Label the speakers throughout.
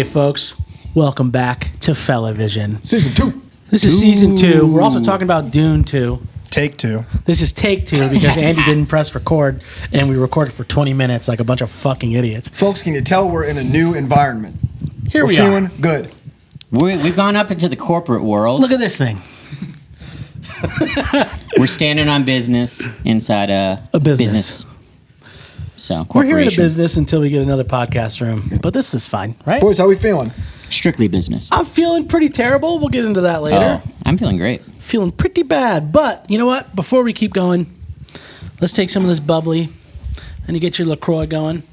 Speaker 1: Hey, folks. Welcome back to Fellavision.
Speaker 2: Season 2.
Speaker 1: This is Season 2. We're also talking about Dune 2.
Speaker 3: Take 2.
Speaker 1: This is Take 2 because Andy didn't press record, and we recorded for 20 minutes like a bunch of fucking idiots.
Speaker 2: Folks, can you tell we're in a new environment?
Speaker 1: Here we
Speaker 2: are.
Speaker 1: We're
Speaker 2: feeling good.
Speaker 4: We've gone up into the corporate world.
Speaker 1: Look at this thing.
Speaker 4: We're standing on business inside a
Speaker 1: business.
Speaker 4: So,
Speaker 1: We're here in a
Speaker 4: corporation.
Speaker 1: business until we get another podcast room. But this is fine, right?
Speaker 2: Boys, how we feeling?
Speaker 4: Strictly business.
Speaker 1: I'm feeling pretty terrible. We'll get into that later.
Speaker 4: Oh, I'm feeling great.
Speaker 1: Feeling pretty bad. But you know what? Before we keep going, let's take some of this bubbly and you get your LaCroix going.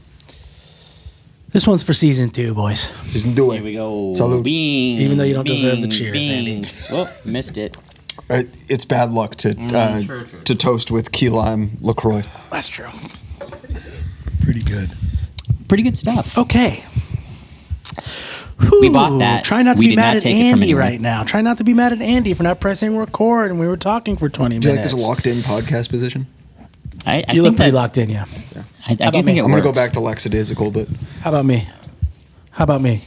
Speaker 1: This one's for Season 2, boys.
Speaker 2: Season 2.
Speaker 4: Here we go.
Speaker 2: Salute.
Speaker 4: Bing,
Speaker 1: Even though you don't
Speaker 4: bing,
Speaker 1: deserve the cheers,
Speaker 4: bing.
Speaker 1: Andy.
Speaker 4: Oh, missed it.
Speaker 2: It's bad luck to
Speaker 4: true.
Speaker 2: to toast with key lime LaCroix.
Speaker 1: That's true.
Speaker 3: Pretty good.
Speaker 4: Pretty good stuff.
Speaker 1: Okay.
Speaker 4: We bought that.
Speaker 1: Try not to
Speaker 4: We
Speaker 1: be
Speaker 4: did
Speaker 1: mad
Speaker 4: not
Speaker 1: at
Speaker 4: take it from
Speaker 1: Andy
Speaker 4: anyone.
Speaker 1: right now. Try not to be mad at Andy for not pressing record and we were talking for 20
Speaker 2: Do you like
Speaker 1: minutes.
Speaker 2: this locked-in podcast position?
Speaker 4: I
Speaker 1: You look
Speaker 4: think
Speaker 1: pretty
Speaker 4: that-
Speaker 1: locked in, yeah.
Speaker 4: I
Speaker 1: about
Speaker 4: do
Speaker 1: me?
Speaker 4: think it
Speaker 2: I'm going to go
Speaker 4: works.
Speaker 2: back to lackadaisical, but
Speaker 1: How about me? How about me?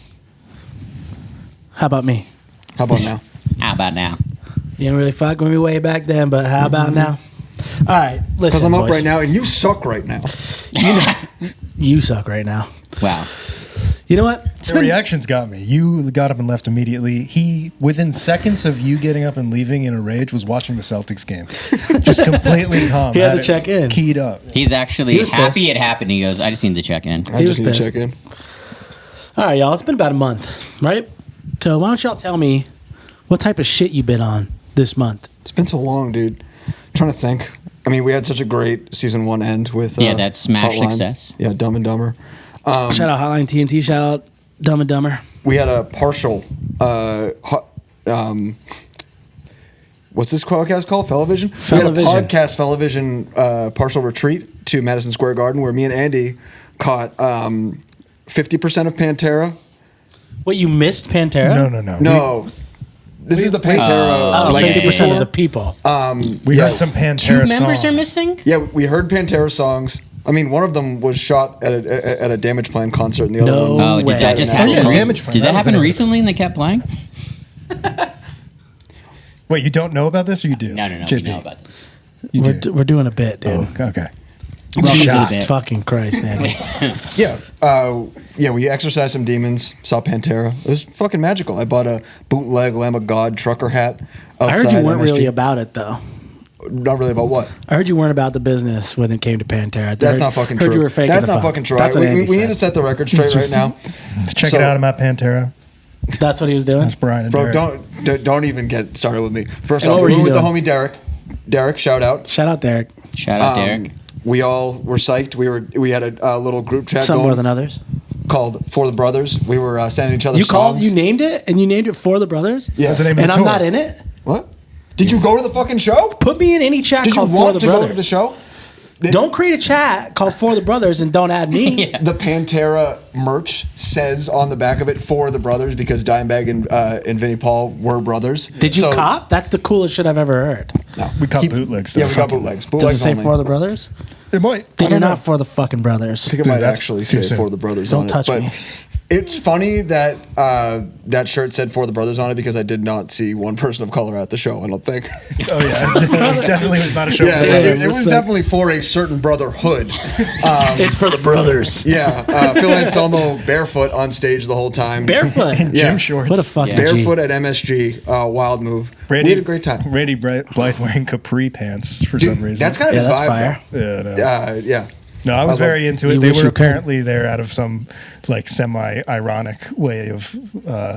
Speaker 1: How about me?
Speaker 2: how about now?
Speaker 4: How about now?
Speaker 1: You didn't really fuck with me way back then, but how about now? All right, listen,
Speaker 2: Because I'm up
Speaker 1: boys.
Speaker 2: right now and you suck right now.
Speaker 1: You suck right now.
Speaker 4: Wow.
Speaker 1: You know what? It's
Speaker 3: The
Speaker 1: been-
Speaker 3: reactions got me. You got up and left immediately. He, within seconds of you getting up and leaving in a rage, was watching the Celtics game. Just completely calm.
Speaker 1: He had to
Speaker 3: it
Speaker 1: check in.
Speaker 3: Keyed up.
Speaker 4: He's actually
Speaker 1: He was
Speaker 4: happy
Speaker 1: pissed.
Speaker 4: it happened. He goes, I just need to check in.
Speaker 2: I
Speaker 1: He
Speaker 2: just
Speaker 1: was
Speaker 2: need to
Speaker 1: pissed.
Speaker 2: check in.
Speaker 1: All right, y'all. It's been about a month, right? So why don't y'all tell me what type of shit you've been on this month?
Speaker 2: It's been so long, dude. I'm trying to think. I mean, we had such a great season 1 end with
Speaker 4: Yeah, that smash
Speaker 2: Hotline.
Speaker 4: success.
Speaker 2: Yeah, Dumb and Dumber.
Speaker 1: Shout out Hotline TNT. Shout out Dumb and Dumber.
Speaker 2: We had a partial what's this podcast called? Fellavision? We had a
Speaker 1: Fellavision.
Speaker 2: podcast Fellavision partial retreat to Madison Square Garden where me and Andy caught 50% of Pantera.
Speaker 1: What, you missed Pantera?
Speaker 3: No.
Speaker 2: No. This is the Pantera
Speaker 1: Oh,
Speaker 2: legacy
Speaker 1: 50%
Speaker 2: tour.
Speaker 1: of the people.
Speaker 3: We
Speaker 2: Yeah.
Speaker 3: heard some
Speaker 4: Two
Speaker 3: Pantera
Speaker 4: members
Speaker 3: songs.
Speaker 4: are missing?
Speaker 2: Yeah, we heard Pantera songs. I mean, one of them was shot at a Damage Plan concert, and the other
Speaker 1: No
Speaker 2: one.
Speaker 4: Oh,
Speaker 1: way.
Speaker 4: did that just
Speaker 2: Yeah,
Speaker 4: happen?
Speaker 3: Damage Plan.
Speaker 4: Did
Speaker 3: That
Speaker 4: that
Speaker 3: was
Speaker 4: happen
Speaker 3: the name.
Speaker 4: recently and they kept playing?
Speaker 3: Wait, you don't know about this or you do?
Speaker 4: No. We
Speaker 3: JP?
Speaker 4: know about this.
Speaker 3: You
Speaker 1: We're,
Speaker 3: do.
Speaker 1: we're doing a bit, dude.
Speaker 3: Oh, okay.
Speaker 1: Jesus
Speaker 4: bit.
Speaker 1: fucking Christ, Andy.
Speaker 2: Yeah, we exorcised some demons, saw Pantera. It was fucking magical. I bought a bootleg Lamb of God trucker hat
Speaker 1: I
Speaker 2: outside
Speaker 1: heard you weren't
Speaker 2: MSG.
Speaker 1: really about it, though.
Speaker 2: Not really about what?
Speaker 1: I heard you weren't about the business when it came to Pantera.
Speaker 2: That's
Speaker 1: heard,
Speaker 2: not fucking
Speaker 1: heard
Speaker 2: true.
Speaker 1: You were faking
Speaker 2: That's
Speaker 1: the
Speaker 2: not
Speaker 1: funk.
Speaker 2: fucking true.
Speaker 1: That's what
Speaker 2: we
Speaker 1: Andy
Speaker 2: we need to
Speaker 1: said.
Speaker 2: set the record straight right now.
Speaker 3: Check
Speaker 2: So-
Speaker 3: it out. I'm at Pantera.
Speaker 1: That's what he was doing?
Speaker 3: That's Bryan and
Speaker 2: Bro,
Speaker 3: Derek.
Speaker 2: don't even get started with me. First
Speaker 1: And
Speaker 2: off,
Speaker 1: what were
Speaker 2: we were
Speaker 1: you
Speaker 2: with the
Speaker 1: doing?
Speaker 2: homie Derek. Derek, shout out.
Speaker 1: Shout out, Derek.
Speaker 4: Shout out, Derek.
Speaker 2: We all were psyched. We had a little group chat
Speaker 1: Some
Speaker 2: going
Speaker 1: more than others.
Speaker 2: called For the Brothers. We were sending each other
Speaker 1: You
Speaker 2: songs.
Speaker 1: named it, and you named it For the Brothers?
Speaker 2: Yeah.
Speaker 3: That's the name of
Speaker 1: And
Speaker 3: the
Speaker 1: I'm
Speaker 3: tour.
Speaker 1: not in it?
Speaker 2: What? Did you go to the fucking show?
Speaker 1: Put me in any chat
Speaker 2: Did you
Speaker 1: called For
Speaker 2: want
Speaker 1: the
Speaker 2: to
Speaker 1: Brothers.
Speaker 2: go to the show?
Speaker 1: Don't create a chat called For the Brothers and don't add me.
Speaker 2: The Pantera merch says on the back of it For the Brothers because Dimebag and Vinnie Paul were brothers.
Speaker 1: Did you cop? That's the coolest shit I've ever heard.
Speaker 2: No.
Speaker 3: We caught bootlegs.
Speaker 2: Yeah,
Speaker 3: though.
Speaker 2: we got bootlegs.
Speaker 1: Does it
Speaker 2: Bootlegs
Speaker 1: say
Speaker 2: only.
Speaker 1: For the Brothers?
Speaker 3: It might.
Speaker 1: Then
Speaker 3: I
Speaker 1: you're
Speaker 3: don't
Speaker 1: not
Speaker 3: know.
Speaker 1: For the fucking Brothers.
Speaker 2: I think it
Speaker 3: Dude,
Speaker 2: might
Speaker 3: that's
Speaker 2: actually
Speaker 3: too
Speaker 2: say
Speaker 3: soon.
Speaker 2: For the Brothers
Speaker 1: Don't
Speaker 2: on
Speaker 1: touch
Speaker 2: it. But
Speaker 1: me.
Speaker 2: it's funny that that shirt said For the Brothers on it because I did not see one person of color at the show, I don't think.
Speaker 3: Oh, yeah. It definitely was not a show
Speaker 2: Yeah,
Speaker 3: for
Speaker 2: it was
Speaker 1: respect.
Speaker 2: definitely for a certain brotherhood.
Speaker 1: It's For the Brothers.
Speaker 2: Yeah, Phil Anselmo barefoot on stage the whole time.
Speaker 1: Barefoot.
Speaker 3: gym
Speaker 2: Yeah.
Speaker 3: shorts.
Speaker 1: What a fucking
Speaker 4: Yeah.
Speaker 1: G.
Speaker 2: Barefoot at MSG, wild move. We had a great time.
Speaker 3: Randy Blythe wearing capri pants for
Speaker 2: Dude,
Speaker 3: some reason.
Speaker 2: that's kind of
Speaker 1: Yeah,
Speaker 2: his
Speaker 1: that's
Speaker 2: vibe.
Speaker 1: fire.
Speaker 3: Yeah, no.
Speaker 2: Yeah.
Speaker 3: No, I was
Speaker 2: I love-
Speaker 3: very into
Speaker 1: You
Speaker 3: it. They
Speaker 1: wish
Speaker 3: were
Speaker 1: you could.
Speaker 3: apparently there out of some like semi-ironic way of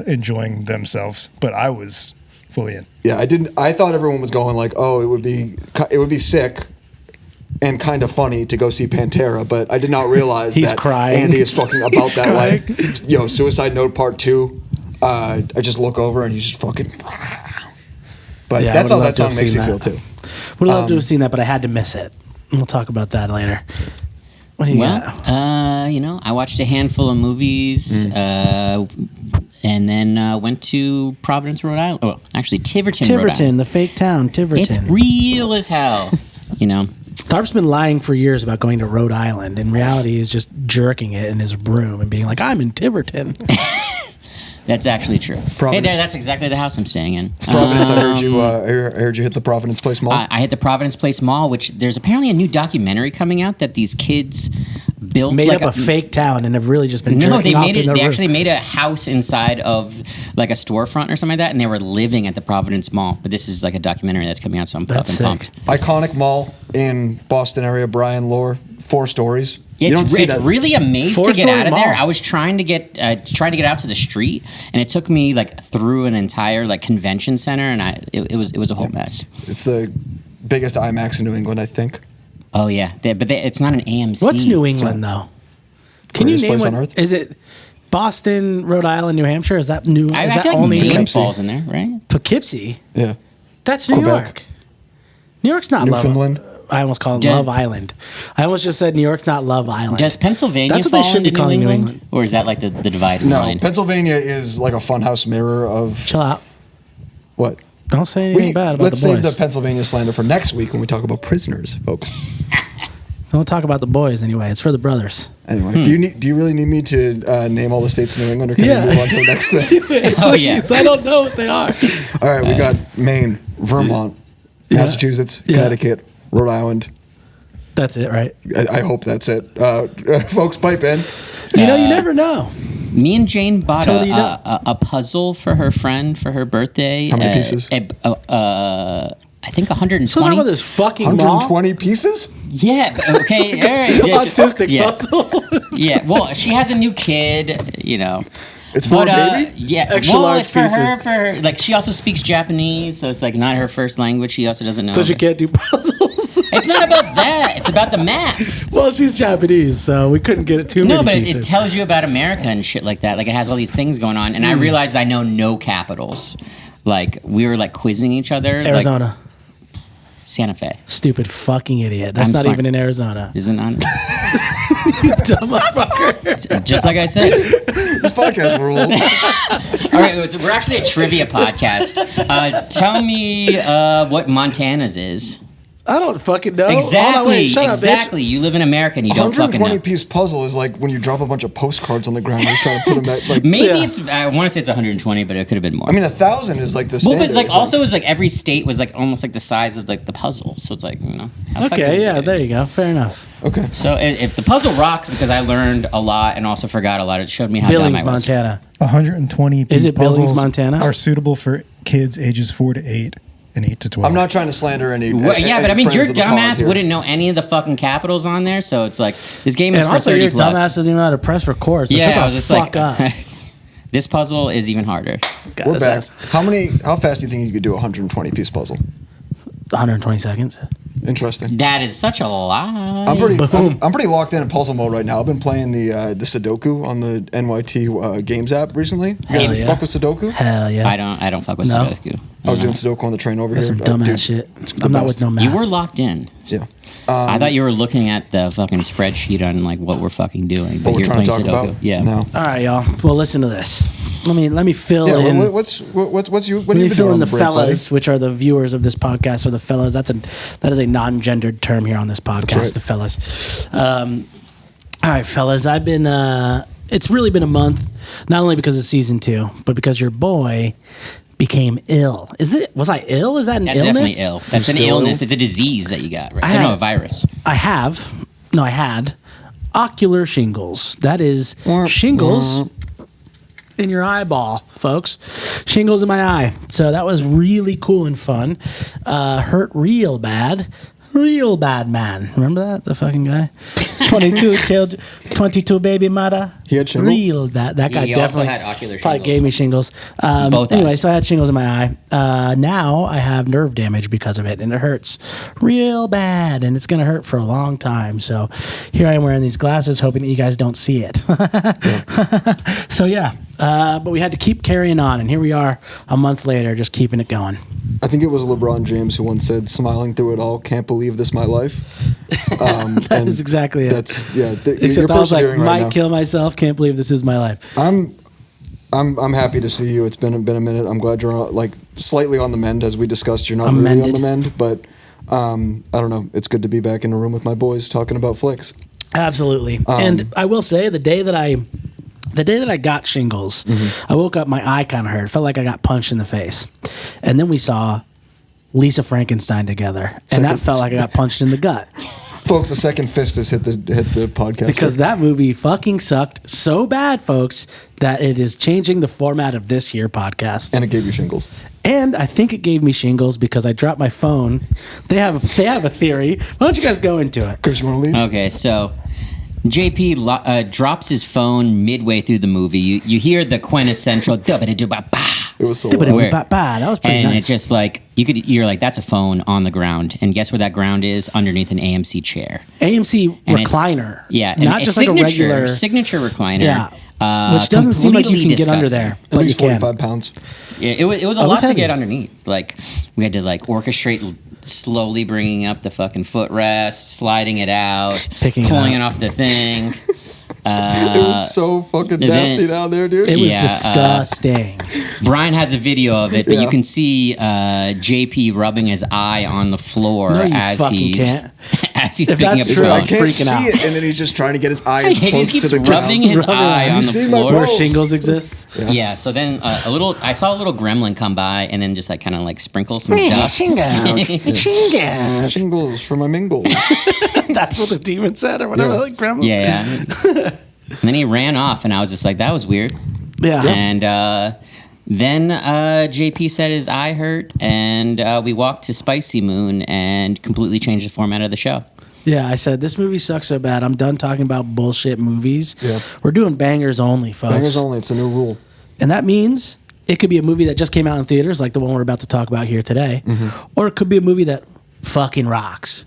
Speaker 3: enjoying themselves, but I was fully in.
Speaker 2: Yeah, I thought everyone was going like, oh, it would be sick and kind of funny to go see Pantera, but I did not realize
Speaker 1: He's
Speaker 2: that
Speaker 1: crying.
Speaker 2: Andy is fucking about
Speaker 3: He's
Speaker 2: that
Speaker 3: crying.
Speaker 2: life. Yo, Suicide Note Part 2. I just look over and he's just fucking. But
Speaker 1: Yeah, I
Speaker 2: that's how
Speaker 1: would've
Speaker 2: that
Speaker 1: loved to
Speaker 2: song
Speaker 1: have
Speaker 2: makes me
Speaker 1: seen
Speaker 2: feel
Speaker 1: that.
Speaker 2: too.
Speaker 1: Would have loved to have seen that, but I had to miss it. We'll talk about that later. What do you got?
Speaker 4: Well, I watched a handful of movies, and then went to Providence, Rhode Island. Oh, actually, Tiverton, Rhode Island.
Speaker 1: Tiverton, the fake town, Tiverton.
Speaker 4: It's real as hell.
Speaker 1: Tharp's been lying for years about going to Rhode Island. In reality, he's just jerking it in his room and being like, I'm in Tiverton.
Speaker 4: That's actually true.
Speaker 2: Providence.
Speaker 4: Hey, that's exactly the house I'm staying in.
Speaker 2: Providence. I heard you hit the Providence Place Mall.
Speaker 4: I hit the Providence Place Mall, which there's apparently a new documentary coming out that these kids built
Speaker 1: Made up a fake town and have really just been
Speaker 4: No, they
Speaker 1: jerking off
Speaker 4: made
Speaker 1: in
Speaker 4: it.
Speaker 1: their
Speaker 4: They
Speaker 1: room.
Speaker 4: actually made a house inside of like a storefront or something like that, and they were living at the Providence Mall. But this is like a documentary that's coming out, so I'm
Speaker 1: That's
Speaker 4: fucking
Speaker 1: sick.
Speaker 4: pumped.
Speaker 2: Iconic mall in Boston area, Bryan lore, 4 stories. You don't
Speaker 4: It's,
Speaker 2: see
Speaker 4: it's
Speaker 2: that.
Speaker 4: really a maze to get
Speaker 1: 4-story
Speaker 4: out of there.
Speaker 1: mall.
Speaker 4: I was trying to get out to the street, and it took me like through an entire like convention center, and it was a whole mess.
Speaker 2: It's the biggest IMAX in New England, I think.
Speaker 4: Oh yeah, it's not an AMC.
Speaker 1: What's New England though? Can you
Speaker 2: Greatest
Speaker 1: name
Speaker 2: place
Speaker 1: what?
Speaker 2: on earth?
Speaker 1: Is it Boston, Rhode Island, New Hampshire? Is that new?
Speaker 4: I
Speaker 1: is that
Speaker 4: feel like
Speaker 1: only
Speaker 4: Maine
Speaker 2: Poughkeepsie.
Speaker 4: falls in there, right?
Speaker 1: Poughkeepsie?
Speaker 2: Yeah.
Speaker 1: That's New
Speaker 2: Quebec.
Speaker 1: York. New York's not
Speaker 2: Newfoundland.
Speaker 1: I almost called it
Speaker 4: Does-
Speaker 1: Love Island. I almost just said New York's not Love Island.
Speaker 4: Does Pennsylvania
Speaker 1: That's what they
Speaker 4: fall
Speaker 1: should be
Speaker 4: into
Speaker 1: calling
Speaker 4: New
Speaker 1: New
Speaker 4: England?
Speaker 1: England.
Speaker 4: Or is that like the dividing
Speaker 2: No,
Speaker 4: line?
Speaker 2: Pennsylvania is like a funhouse mirror of
Speaker 1: Chill out.
Speaker 2: what?
Speaker 1: Don't say anything bad about
Speaker 2: Let's
Speaker 1: the
Speaker 2: save
Speaker 1: boys.
Speaker 2: the Pennsylvania slander for next week when we talk about prisoners, folks.
Speaker 1: Don't talk about the boys anyway. It's for the brothers.
Speaker 2: Anyway, do you really need me to name all the states in New England, or can we move on to the next thing?
Speaker 4: Oh yeah.
Speaker 1: I don't know what they are.
Speaker 2: All right, we got Maine, Vermont, Massachusetts,
Speaker 1: Yeah.
Speaker 2: Connecticut, Rhode Island.
Speaker 1: That's it, right?
Speaker 2: I hope that's it. Folks, pipe in.
Speaker 1: You never know.
Speaker 4: Me and Jane bought
Speaker 1: Totally
Speaker 4: a puzzle for her friend for her birthday.
Speaker 2: How many pieces?
Speaker 4: I think 120.
Speaker 1: So talk about this fucking
Speaker 2: 120 pieces?
Speaker 4: Yeah. Okay. All right.
Speaker 1: autistic
Speaker 4: yeah.
Speaker 1: puzzle.
Speaker 4: Yeah. Well, she has a new kid. You know.
Speaker 2: It's for a baby?
Speaker 4: Yeah.
Speaker 1: Extra
Speaker 4: well,
Speaker 1: large
Speaker 4: it's for her.
Speaker 1: pieces.
Speaker 4: For her. Like she also speaks Japanese, so it's like not her first language. She also doesn't know.
Speaker 1: So she can't do puzzles.
Speaker 4: It's not about that. It's about the math.
Speaker 1: Well, she's Japanese, so we couldn't get it too
Speaker 4: No,
Speaker 1: many
Speaker 4: but it
Speaker 1: pieces.
Speaker 4: tells you about America and shit like that. Like it has all these things going on, and I realized I know no capitals. Like we were like quizzing each other. Like,
Speaker 1: Arizona.
Speaker 4: Santa Fe.
Speaker 1: Stupid fucking idiot. That's
Speaker 4: I'm
Speaker 1: not
Speaker 4: smart.
Speaker 1: even in Arizona.
Speaker 4: Isn't on?
Speaker 1: Dumb motherfucker.
Speaker 4: Just like I said.
Speaker 2: This podcast rules.
Speaker 4: All right, so we're actually a trivia podcast. Tell me what Montana's is.
Speaker 1: I don't fucking know.
Speaker 4: Exactly,
Speaker 1: Hold on, wait, shut up, bitch.
Speaker 4: exactly. You live in America and you don't fucking
Speaker 2: 120
Speaker 4: know.
Speaker 2: piece puzzle is like when you drop a bunch of postcards on the ground and you're trying to put them at like.
Speaker 4: Maybe
Speaker 1: Yeah.
Speaker 4: it's. I want to say it's 120, but it could have been more.
Speaker 2: I mean, 1,000 is like the
Speaker 4: well,
Speaker 2: standard.
Speaker 4: but like
Speaker 2: It's
Speaker 4: also it's like every state was like almost like the size of like the puzzle. So it's like how the fuck is
Speaker 1: Okay,
Speaker 4: it
Speaker 1: yeah,
Speaker 4: big?
Speaker 1: there you go. Fair enough.
Speaker 2: Okay.
Speaker 4: So if the puzzle rocks because I learned a lot and also forgot a lot. It showed me how
Speaker 1: Billings,
Speaker 4: dumb I was.
Speaker 1: Montana.
Speaker 3: 120 piece
Speaker 1: Is it Billings,
Speaker 3: puzzles
Speaker 1: Montana?
Speaker 3: are suitable for kids ages 4 to 8 and 8 to 12.
Speaker 2: I'm not trying to slander any.
Speaker 4: Well, yeah, but I mean,
Speaker 2: friends
Speaker 4: your
Speaker 2: of the pod
Speaker 4: dumbass
Speaker 2: here.
Speaker 4: wouldn't know any of the fucking capitals on there. So it's like this game is
Speaker 1: And
Speaker 4: for
Speaker 1: also,
Speaker 4: 30
Speaker 1: your
Speaker 4: plus.
Speaker 1: dumbass doesn't even know how to press record. So
Speaker 4: Yeah,
Speaker 1: shut
Speaker 4: I
Speaker 1: the
Speaker 4: was just
Speaker 1: fuck
Speaker 4: like,
Speaker 1: up.
Speaker 4: this puzzle is even harder.
Speaker 1: God,
Speaker 2: We're
Speaker 1: this
Speaker 2: back.
Speaker 1: ass.
Speaker 2: How fast do you think you could do a 120 piece puzzle?
Speaker 1: 120 seconds.
Speaker 2: Interesting.
Speaker 4: That is such a lie.
Speaker 2: I'm pretty.
Speaker 1: Boom.
Speaker 2: I'm pretty locked in puzzle mode right now. I've been playing the Sudoku on the NYT Games app recently. You guys
Speaker 1: Hell yeah.
Speaker 2: fuck with Sudoku?
Speaker 1: Hell yeah.
Speaker 4: I don't fuck with
Speaker 1: No.
Speaker 4: Sudoku.
Speaker 2: I was doing Sudoku on the train over
Speaker 1: That's
Speaker 2: here.
Speaker 1: some dumbass
Speaker 2: Dude,
Speaker 1: shit.
Speaker 2: it's the
Speaker 1: I'm not
Speaker 2: best.
Speaker 1: with no math.
Speaker 4: You were locked in.
Speaker 2: Yeah.
Speaker 4: I thought you were looking at the fucking spreadsheet on like what we're fucking doing, but
Speaker 2: What we're
Speaker 4: you're
Speaker 2: trying to
Speaker 4: playing
Speaker 2: talk
Speaker 4: Sudoku.
Speaker 2: about?
Speaker 4: Yeah.
Speaker 2: No.
Speaker 1: All right, y'all. Well, listen to this. Let me fill
Speaker 2: Yeah.
Speaker 1: in.
Speaker 2: What's you? What
Speaker 1: Let
Speaker 2: have you
Speaker 1: me
Speaker 2: been
Speaker 1: fill
Speaker 2: doing
Speaker 1: in
Speaker 2: on
Speaker 1: the
Speaker 2: the break, buddy?
Speaker 1: fellas, which are the viewers of this podcast, or the fellas. That is a non-gendered term here on this podcast.
Speaker 2: right.
Speaker 1: The fellas. All right, fellas. I've been. It's really been a month, not only because it's season 2, but because your boy became ill. Was I ill? Is that an
Speaker 4: That's
Speaker 1: illness?
Speaker 4: definitely ill. That's an
Speaker 2: still
Speaker 4: illness.
Speaker 2: ill?
Speaker 4: It's a disease that you got, right?
Speaker 1: I
Speaker 4: No,
Speaker 1: had-
Speaker 4: a virus.
Speaker 1: I had ocular shingles. That is shingles in your eyeball, folks. Shingles in my eye. So that was really cool and fun. Hurt real bad. Real bad man. Remember that? The fucking guy? 22 baby mother.
Speaker 2: He had shingles?
Speaker 1: Real bad. That guy
Speaker 4: He also
Speaker 1: definitely
Speaker 4: had ocular
Speaker 1: probably
Speaker 4: shingles.
Speaker 1: gave me shingles.
Speaker 4: Both
Speaker 1: Anyway,
Speaker 4: eyes.
Speaker 1: so I had shingles in my eye. Now I have nerve damage because of it, and it hurts real bad, and it's going to hurt for a long time. So here I am wearing these glasses, hoping that you guys don't see it. So yeah, but we had to keep carrying on, and here we are a month later, just keeping it going.
Speaker 2: I think it was LeBron James who once said, "Smiling through it all, can't believe this my life."
Speaker 1: That is exactly it.
Speaker 2: That's yeah.
Speaker 1: Except I was like,
Speaker 2: persevering right
Speaker 1: might
Speaker 2: now.
Speaker 1: kill myself. Can't believe this is my life.
Speaker 2: I'm happy to see you. It's been a minute. I'm glad you're like slightly on the mend, as we discussed. You're not really on
Speaker 1: Amended.
Speaker 2: the mend, but I don't know. It's good to be back in a room with my boys talking about flicks.
Speaker 1: Absolutely. And I will say, the day that I The day that I got shingles, I woke up, my eye kind of hurt. Felt like I got punched in the face. And then we saw Lisa Frankenstein together. And that felt like I got punched in the gut.
Speaker 2: Folks, a second fist has hit the podcast.
Speaker 1: Because that movie fucking sucked so bad, folks, that it is changing the format of this here podcast.
Speaker 2: And it gave you shingles.
Speaker 1: And I think it gave me shingles because I dropped my phone. They have a theory. Why don't you guys go into it?
Speaker 2: Chris, you want to lead?
Speaker 4: Okay, so JP drops his phone midway through the movie. You hear the quintessential "da-ba-da-do-ba-ba."
Speaker 2: It was so
Speaker 1: That
Speaker 2: loud.
Speaker 1: was pretty
Speaker 4: And
Speaker 1: nice.
Speaker 4: it's just like you're like, that's a phone on the ground, and guess where that ground is? Underneath an AMC chair.
Speaker 1: AMC
Speaker 4: And it's-
Speaker 1: recliner.
Speaker 4: Yeah,
Speaker 1: Not just like a regular.
Speaker 4: signature recliner.
Speaker 1: Yeah. Which doesn't seem like you can
Speaker 4: completely
Speaker 1: get under
Speaker 4: disgusting.
Speaker 1: there.
Speaker 2: At
Speaker 1: But
Speaker 2: least
Speaker 1: you can.
Speaker 2: 45 pounds.
Speaker 4: Yeah, it was a
Speaker 1: was
Speaker 4: lot to
Speaker 1: heavy.
Speaker 4: get underneath. Like we had to like orchestrate slowly bringing up the fucking footrest, sliding it out,
Speaker 1: Picking it
Speaker 4: pulling
Speaker 1: up.
Speaker 4: it off the thing.
Speaker 2: It was so fucking
Speaker 4: then-
Speaker 2: nasty down there, dude.
Speaker 1: It was
Speaker 4: Yeah,
Speaker 1: disgusting.
Speaker 4: Bryan has a video of it, but
Speaker 2: Yeah.
Speaker 4: you can see JP rubbing his eye on the floor
Speaker 1: No, you
Speaker 4: as
Speaker 1: fucking
Speaker 4: he's
Speaker 1: can't.
Speaker 4: as he's
Speaker 1: If
Speaker 4: picking
Speaker 1: that's
Speaker 4: up his
Speaker 1: true,
Speaker 2: I
Speaker 4: phone.
Speaker 2: can't
Speaker 1: freaking
Speaker 2: see
Speaker 1: out.
Speaker 2: it, and then he's just trying to get his eyes
Speaker 4: He
Speaker 2: close
Speaker 4: just
Speaker 2: to
Speaker 4: keeps
Speaker 2: the
Speaker 4: rubbing
Speaker 2: ground.
Speaker 4: his
Speaker 1: Rubbing
Speaker 4: eye
Speaker 1: it.
Speaker 4: on
Speaker 2: You
Speaker 4: the
Speaker 2: see my
Speaker 4: floor.
Speaker 2: bro?
Speaker 1: Where shingles exist.
Speaker 4: Yeah, so then I saw a little gremlin come by and then just like kind of like sprinkle some dust.
Speaker 1: Shingles.
Speaker 2: Shingles for my mingles.
Speaker 1: That's what the demon said or whatever.
Speaker 2: Yeah.
Speaker 1: Like gremlin.
Speaker 4: Yeah. And then he ran off, and I was just like, that was weird.
Speaker 1: Yeah.
Speaker 4: And then JP said his eye hurt, and we walked to Spicy Moon and completely changed the format of the show.
Speaker 1: Yeah, I said, this movie sucks so bad. I'm done talking about bullshit movies.
Speaker 2: Yeah.
Speaker 1: We're doing bangers only, folks.
Speaker 2: Bangers only. It's a new rule.
Speaker 1: And that means it could be a movie that just came out in theaters, like the one we're about to talk about here today, or it could be a movie that fucking rocks,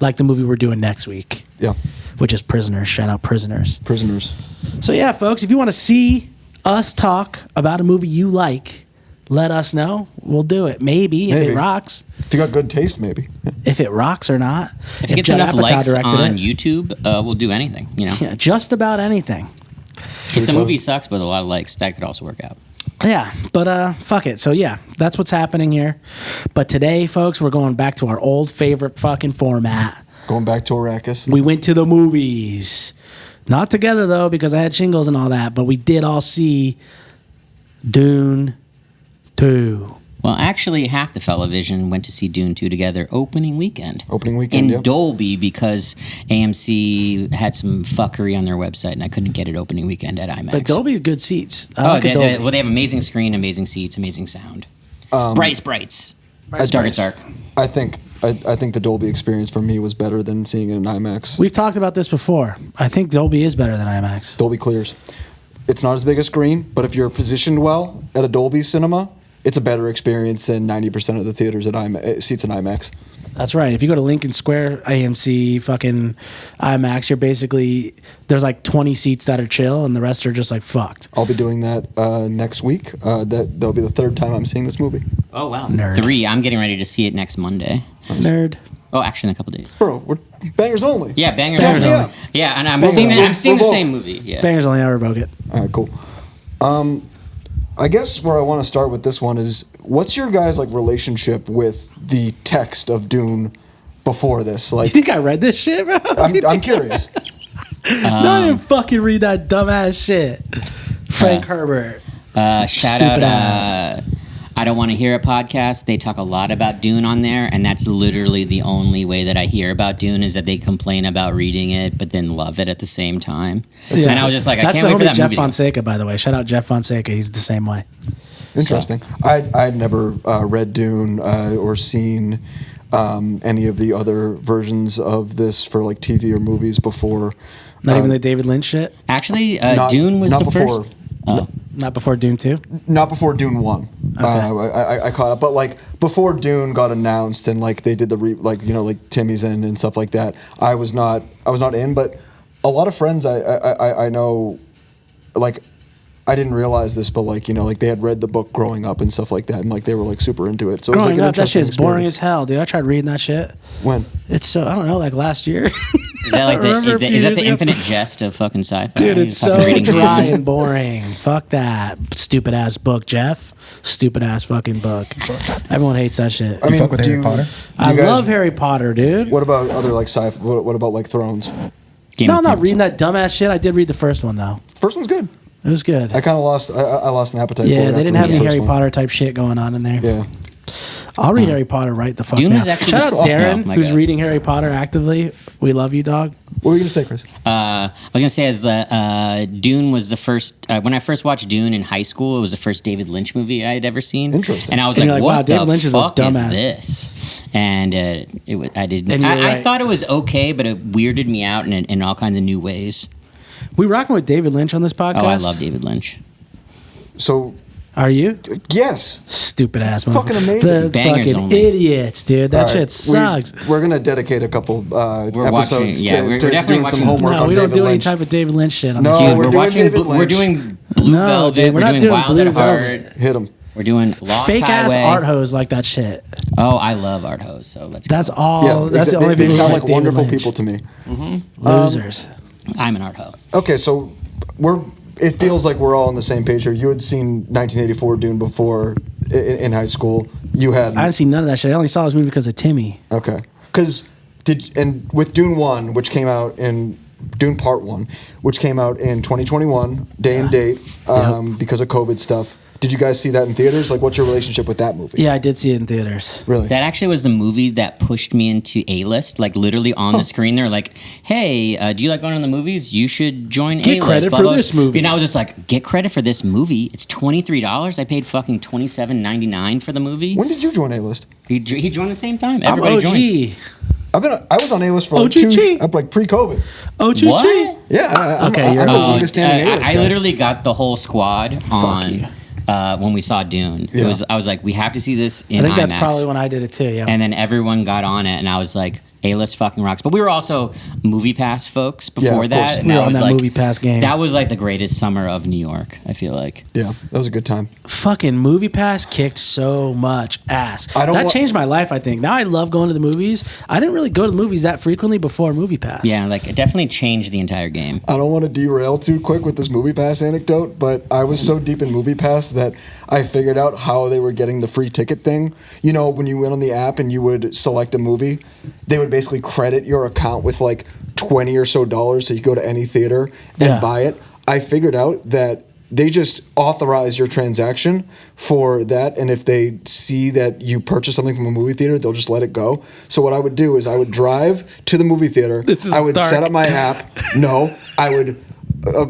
Speaker 1: like the movie we're doing next week,
Speaker 2: Yeah.
Speaker 1: which is Prisoners. Shout out Prisoners.
Speaker 2: Prisoners.
Speaker 1: So yeah, folks, if you want to see us talk about a movie you like, let us know. We'll do it. Maybe if
Speaker 2: Maybe.
Speaker 1: it rocks.
Speaker 2: If you got good taste, maybe. Yeah.
Speaker 1: If it rocks or not.
Speaker 4: If it gets
Speaker 1: Judd
Speaker 4: enough
Speaker 1: Apatow
Speaker 4: likes
Speaker 1: directed
Speaker 4: on
Speaker 1: it.
Speaker 4: YouTube, we'll do anything, you know?
Speaker 1: Yeah, just about anything.
Speaker 4: If the movie sucks with a lot of likes, that could also work out.
Speaker 1: Yeah, but fuck it. So yeah, that's what's happening here. But today, folks, we're going back to our old favorite fucking format.
Speaker 2: Going back to Arrakis.
Speaker 1: We went to the movies. Not together though, because I had shingles and all that, but we did all see Dune 2.
Speaker 4: Well, actually, half the Fellavision went to see Dune 2 together opening weekend.
Speaker 2: Opening weekend,
Speaker 4: In
Speaker 2: yep.
Speaker 4: Dolby, because AMC had some fuckery on their website, and I couldn't get it opening weekend at IMAX.
Speaker 1: But Dolby are good seats. I
Speaker 4: Oh,
Speaker 1: like a Dolby.
Speaker 4: well, they have amazing screen, amazing seats, amazing sound. Bright sprites.
Speaker 2: As
Speaker 4: Dark as dark.
Speaker 2: I think the Dolby experience for me was better than seeing it in IMAX.
Speaker 1: We've talked about this before. I think Dolby is better than IMAX.
Speaker 2: Dolby clears. It's not as big a screen, but if you're positioned well at a Dolby cinema, it's a better experience than 90% of the theaters at seats in IMAX.
Speaker 1: That's right. If you go to Lincoln Square, AMC, fucking IMAX, you're basically, there's like 20 seats that are chill and the rest are just like fucked.
Speaker 2: I'll be doing that next week. That'll be the third time I'm seeing this movie.
Speaker 4: Oh, wow.
Speaker 1: Nerd.
Speaker 4: 3. I'm getting ready to see it next Monday.
Speaker 1: Nerd.
Speaker 4: Oh, actually, in a couple days.
Speaker 2: Bro, we're bangers only.
Speaker 4: Yeah, bangers.
Speaker 2: Pass me
Speaker 4: only.
Speaker 2: up.
Speaker 4: Yeah, and I'm
Speaker 2: We'll
Speaker 4: seeing
Speaker 2: vote.
Speaker 4: the
Speaker 2: We'll
Speaker 4: same
Speaker 2: vote.
Speaker 4: movie. Yeah.
Speaker 1: Bangers only, I revoke it.
Speaker 2: All right, cool. I guess where I want to start with this one is, what's your guys' like relationship with the text of Dune before this?
Speaker 1: You
Speaker 2: Like,
Speaker 1: think I read this shit, bro?
Speaker 2: I'm curious.
Speaker 1: No, I didn't fucking read that dumbass shit. Frank Herbert.
Speaker 4: Shout
Speaker 1: Stupid
Speaker 4: out
Speaker 1: ass.
Speaker 4: I Don't Want to Hear a podcast. They talk a lot about Dune on there, and that's literally the only way that I hear about Dune is that they complain about reading it, but then love it at the same time.
Speaker 1: Yeah.
Speaker 4: And I was just like, I
Speaker 1: That's
Speaker 4: can't wait
Speaker 1: the
Speaker 4: for
Speaker 1: homie
Speaker 4: that
Speaker 1: Jeff
Speaker 4: movie.
Speaker 1: Fonseca, by the way. Shout out Jeff Fonseca. He's the same way.
Speaker 2: Interesting. I'd never read Dune or seen any of the other versions of this for like TV or movies before.
Speaker 1: Not even the David Lynch shit?
Speaker 4: Actually,
Speaker 2: Not-
Speaker 4: Dune was
Speaker 2: not
Speaker 4: the
Speaker 2: before.
Speaker 4: first. Oh.
Speaker 1: Not before Dune 2?
Speaker 2: Not before Dune 1. I caught up, but like before Dune got announced and like they did the like Timmy's in and stuff like that. I was not in, but a lot of friends I know, like, I didn't realize this, but like they had read the book growing up and stuff like that, and like they were like super into it. So it was
Speaker 1: Growing
Speaker 2: like an
Speaker 1: up, that
Speaker 2: interesting
Speaker 1: shit's boring
Speaker 2: experience.
Speaker 1: as hell, dude. I tried reading that shit.
Speaker 2: When?
Speaker 1: It's so, I don't know, like last year.
Speaker 4: Is that like
Speaker 1: Remember a few
Speaker 4: is that
Speaker 1: years
Speaker 4: the
Speaker 1: ago?
Speaker 4: infinite jest of fucking sci-fi?
Speaker 1: Dude, it's so
Speaker 4: Fucking reading
Speaker 1: dry
Speaker 4: Dune.
Speaker 1: and boring. Fuck that. Stupid ass book, Jeff. Stupid ass fucking book. Everyone hates that shit.
Speaker 2: I mean,
Speaker 3: fuck with
Speaker 2: do
Speaker 3: Harry Potter?
Speaker 2: do
Speaker 1: I
Speaker 2: you guys-
Speaker 1: love Harry Potter, dude.
Speaker 2: What about other like sci-fi? What about like Thrones?
Speaker 4: Game
Speaker 1: No,
Speaker 4: of
Speaker 1: I'm not
Speaker 4: Thrones.
Speaker 1: reading that dumbass shit. I did read the first one, though.
Speaker 2: First one's good.
Speaker 1: It was good.
Speaker 2: I kind of lost. I lost an appetite for it.
Speaker 1: Yeah, they didn't have any
Speaker 2: after the
Speaker 1: Harry
Speaker 2: first one.
Speaker 1: Potter type shit going on in there.
Speaker 2: Yeah.
Speaker 1: I'll read Harry Potter right the fuck
Speaker 4: Dune
Speaker 1: now.
Speaker 4: is actually
Speaker 1: Shout out
Speaker 4: the-
Speaker 1: Darren,
Speaker 4: oh my
Speaker 1: who's
Speaker 4: God.
Speaker 1: reading Harry Potter actively. We love you, dog.
Speaker 2: What were you gonna say, Chris?
Speaker 4: I was gonna say as the Dune was the first when I first watched Dune in high school. It was the first David Lynch movie I had ever seen.
Speaker 2: Interesting.
Speaker 4: And I was
Speaker 1: And
Speaker 4: like,
Speaker 1: you're like,
Speaker 4: "What
Speaker 1: wow,
Speaker 4: the
Speaker 1: David Lynch is a
Speaker 4: fuck
Speaker 1: dumbass."
Speaker 4: is this?" And it was, I didn't.
Speaker 1: And you were
Speaker 4: I
Speaker 1: right.
Speaker 4: thought it was okay, but it weirded me out in all kinds of new ways.
Speaker 1: We rocking with David Lynch on this podcast.
Speaker 4: Oh, I love David Lynch.
Speaker 2: So
Speaker 1: Are you?
Speaker 2: yes.
Speaker 1: Stupid ass
Speaker 2: Fucking
Speaker 1: motherfucker.
Speaker 2: amazing.
Speaker 1: The
Speaker 4: Bangers
Speaker 1: fucking
Speaker 4: only.
Speaker 1: idiots, dude. That
Speaker 2: All right,
Speaker 1: shit sucks.
Speaker 2: We're gonna dedicate a couple episodes
Speaker 4: watching- yeah,
Speaker 2: to,
Speaker 4: we're
Speaker 2: to
Speaker 4: definitely
Speaker 2: doing some
Speaker 4: watching-
Speaker 2: homework
Speaker 1: No,
Speaker 2: on
Speaker 1: we don't
Speaker 2: David
Speaker 1: do any
Speaker 2: Lynch.
Speaker 1: type of David Lynch shit on
Speaker 2: No,
Speaker 1: this.
Speaker 2: we're
Speaker 1: channel.
Speaker 2: doing David Lynch.
Speaker 4: We're doing Blue
Speaker 1: No,
Speaker 4: Velvet.
Speaker 1: dude, we're not
Speaker 4: doing
Speaker 1: doing
Speaker 4: Wild
Speaker 1: Blue
Speaker 4: at Heart.
Speaker 1: Velvet.
Speaker 2: Hit him.
Speaker 4: We're doing Lost
Speaker 1: Fake ass
Speaker 4: Highway.
Speaker 1: art hose like that shit.
Speaker 4: Oh, I love art hose. So let's go.
Speaker 1: That's all.
Speaker 2: Yeah,
Speaker 1: That's the
Speaker 2: they,
Speaker 1: only
Speaker 2: they
Speaker 1: people
Speaker 2: sound
Speaker 1: who
Speaker 2: like
Speaker 1: David
Speaker 2: wonderful
Speaker 1: Lynch.
Speaker 2: people to me.
Speaker 1: Losers.
Speaker 4: I'm an art hoe.
Speaker 2: Okay, so it feels like we're all on the same page here. You had seen 1984 Dune before in high school. You had
Speaker 1: I didn't see none of that shit. I only saw this movie because of Timmy.
Speaker 2: okay, because with Dune 1, which came out in Dune Part 1, which came out in 2021, day and date, because of COVID stuff. Did you guys see that in theaters? Like, what's your relationship with that movie?
Speaker 1: Yeah, I did see it in theaters.
Speaker 2: Really?
Speaker 4: That actually was the movie that pushed me into A-list. Like literally on the screen, they're like, "Hey, do you like going to the movies? You should join
Speaker 1: Get
Speaker 4: A-list."
Speaker 1: credit
Speaker 4: blah,
Speaker 1: for
Speaker 4: blah.
Speaker 1: this movie.
Speaker 4: And I was just like, "Get credit for this movie? It's $23. I paid fucking $27.99 for the movie."
Speaker 2: When did you join A-List?
Speaker 4: He joined the same time.
Speaker 1: I'm
Speaker 4: Everybody
Speaker 1: OG.
Speaker 4: joined.
Speaker 2: I was on A-List for like
Speaker 1: OGG.
Speaker 2: like pre-COVID.
Speaker 1: OG.
Speaker 4: What?
Speaker 2: Yeah.
Speaker 1: Okay, you're
Speaker 2: I'm
Speaker 1: OG.
Speaker 2: the longest standing A-List
Speaker 4: I
Speaker 2: guy.
Speaker 4: literally got the whole squad on
Speaker 1: you.
Speaker 4: when we saw Dune.
Speaker 2: Yeah.
Speaker 4: I was like, we have to see this in
Speaker 1: I think
Speaker 4: IMAX.
Speaker 1: that's probably when I did it too. Yeah.
Speaker 4: And then everyone got on it, and I was like, A-list fucking rocks. But we were also Moviepass folks
Speaker 2: Yeah,
Speaker 4: before
Speaker 2: of
Speaker 4: that.
Speaker 2: course.
Speaker 4: And
Speaker 1: We were on
Speaker 4: was
Speaker 1: that
Speaker 4: like,
Speaker 1: Moviepass game.
Speaker 4: That was like the greatest summer of New York, I feel like.
Speaker 2: Yeah, that was a good time.
Speaker 1: Fucking Moviepass kicked so much ass.
Speaker 2: I don't
Speaker 1: That
Speaker 2: wa-
Speaker 1: changed my life, I think. Now I love going to the movies. I didn't really go to the movies that frequently before Moviepass.
Speaker 4: Yeah, like it definitely changed the entire game.
Speaker 2: I don't want to derail too quick with this MoviePass anecdote, but I was so deep in MoviePass that I figured out how they were getting the free ticket thing. You know, when you went on the app and you would select a movie, they would basically credit your account with like $20 or so, so you go to any theater and
Speaker 1: Yeah.
Speaker 2: buy it. I figured out that they just authorize your transaction for that, and if they see that you purchase something from a movie theater, they'll just let it go. So what I would do is I would drive to the movie theater.
Speaker 1: This is
Speaker 2: I would
Speaker 1: dark.
Speaker 2: set up my app. No, I would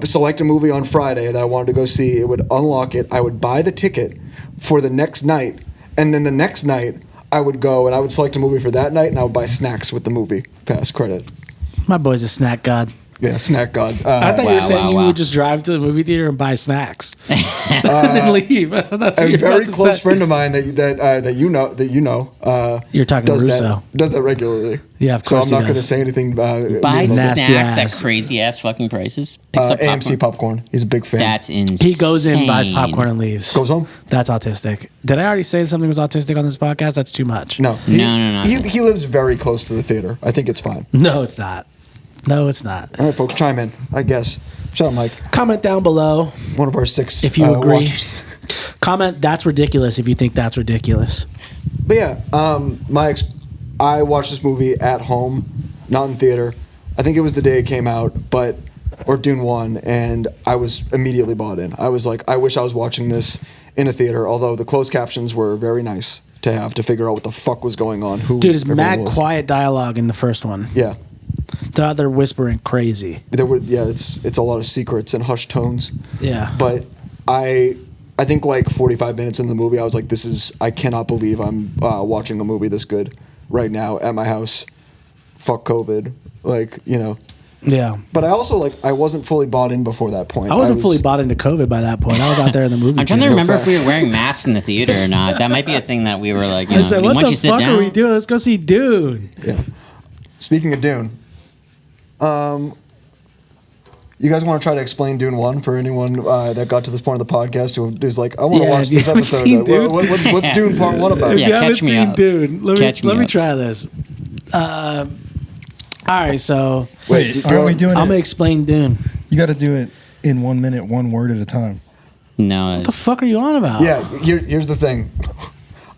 Speaker 2: select a movie on Friday that I wanted to go see. It would unlock it. I would buy the ticket for the next night, and then the next night I would go and I would select a movie for that night, and I would buy snacks with the movie pass credit.
Speaker 1: My boy's a snack god.
Speaker 2: Yeah, snack god.
Speaker 1: I thought you were
Speaker 4: Wow,
Speaker 1: saying
Speaker 4: wow,
Speaker 1: you
Speaker 4: wow.
Speaker 1: would just drive to the movie theater and buy snacks and then leave. I thought that's what
Speaker 2: A
Speaker 1: you were
Speaker 2: very
Speaker 1: about to
Speaker 2: close
Speaker 1: say.
Speaker 2: friend of mine that you know.
Speaker 1: You're talking
Speaker 2: does
Speaker 1: Russo.
Speaker 2: does that regularly.
Speaker 1: Yeah, of
Speaker 2: So
Speaker 1: course
Speaker 2: I'm not
Speaker 1: he
Speaker 2: going to
Speaker 1: does.
Speaker 2: say anything.
Speaker 4: Buy
Speaker 2: mean,
Speaker 1: Nasty
Speaker 4: snacks
Speaker 1: ass.
Speaker 4: at crazy ass fucking prices. Picks up popcorn.
Speaker 2: AMC popcorn. He's a big fan.
Speaker 4: That's insane.
Speaker 1: He goes in, buys popcorn, and leaves.
Speaker 2: Goes home.
Speaker 1: That's autistic. Did I already say something was autistic on this podcast? That's too much.
Speaker 2: No,
Speaker 4: No.
Speaker 2: He lives very close to the theater. I think it's fine.
Speaker 1: No, it's not. No, it's not.
Speaker 2: All right, folks, chime in. I guess. Shut up, Mike.
Speaker 1: Comment down below
Speaker 2: One of our 6.
Speaker 1: if you agree.
Speaker 2: watchers.
Speaker 1: Comment that's ridiculous if you think that's ridiculous.
Speaker 2: But yeah, I watched this movie at home, not in theater. I think it was the day it came out, or Dune 1, and I was immediately bought in. I was like, I wish I was watching this in a theater, although the closed captions were very nice to have to figure out what the fuck was going on. Who
Speaker 1: Dude, it's
Speaker 2: everyone
Speaker 1: mad
Speaker 2: was.
Speaker 1: quiet dialogue in the first one.
Speaker 2: Yeah.
Speaker 1: They're out there whispering crazy.
Speaker 2: It's a lot of secrets and hushed tones.
Speaker 1: Yeah.
Speaker 2: But I think like 45 minutes in the movie, I was like, I cannot believe I'm watching a movie this good right now at my house. Fuck COVID. Like, you know.
Speaker 1: Yeah.
Speaker 2: But I also, I wasn't fully bought in before that point.
Speaker 1: I wasn't fully bought into COVID by that point. I was out there in the movie.
Speaker 4: I'm trying to
Speaker 1: theater.
Speaker 4: remember if we
Speaker 2: facts.
Speaker 4: were wearing masks in the theater or not. That might be a thing that we were like,
Speaker 1: I said, what
Speaker 4: once
Speaker 1: the
Speaker 4: you sit
Speaker 1: fuck
Speaker 4: down.
Speaker 1: are we doing? Let's go see Dune.
Speaker 2: Yeah. Speaking of Dune, you guys want to try to explain Dune 1 for anyone that got to this point of the podcast who's like, I want to
Speaker 1: Yeah,
Speaker 2: watch
Speaker 1: if you
Speaker 2: this
Speaker 1: haven't
Speaker 2: episode.
Speaker 1: seen Dune.
Speaker 2: What's Dune Part 1 about?
Speaker 1: If
Speaker 4: Yeah,
Speaker 1: you haven't
Speaker 4: catch me
Speaker 1: seen
Speaker 4: up.
Speaker 1: Dune,
Speaker 4: Catch me
Speaker 1: let me
Speaker 4: up.
Speaker 1: try this. All right, so
Speaker 2: Wait,
Speaker 3: Aren't we doing
Speaker 1: I'm gonna
Speaker 3: it?
Speaker 1: explain Dune.
Speaker 3: You got to do it in 1 minute, one word at a time.
Speaker 4: No,
Speaker 1: What the fuck are you on about?
Speaker 2: Yeah, here's the thing.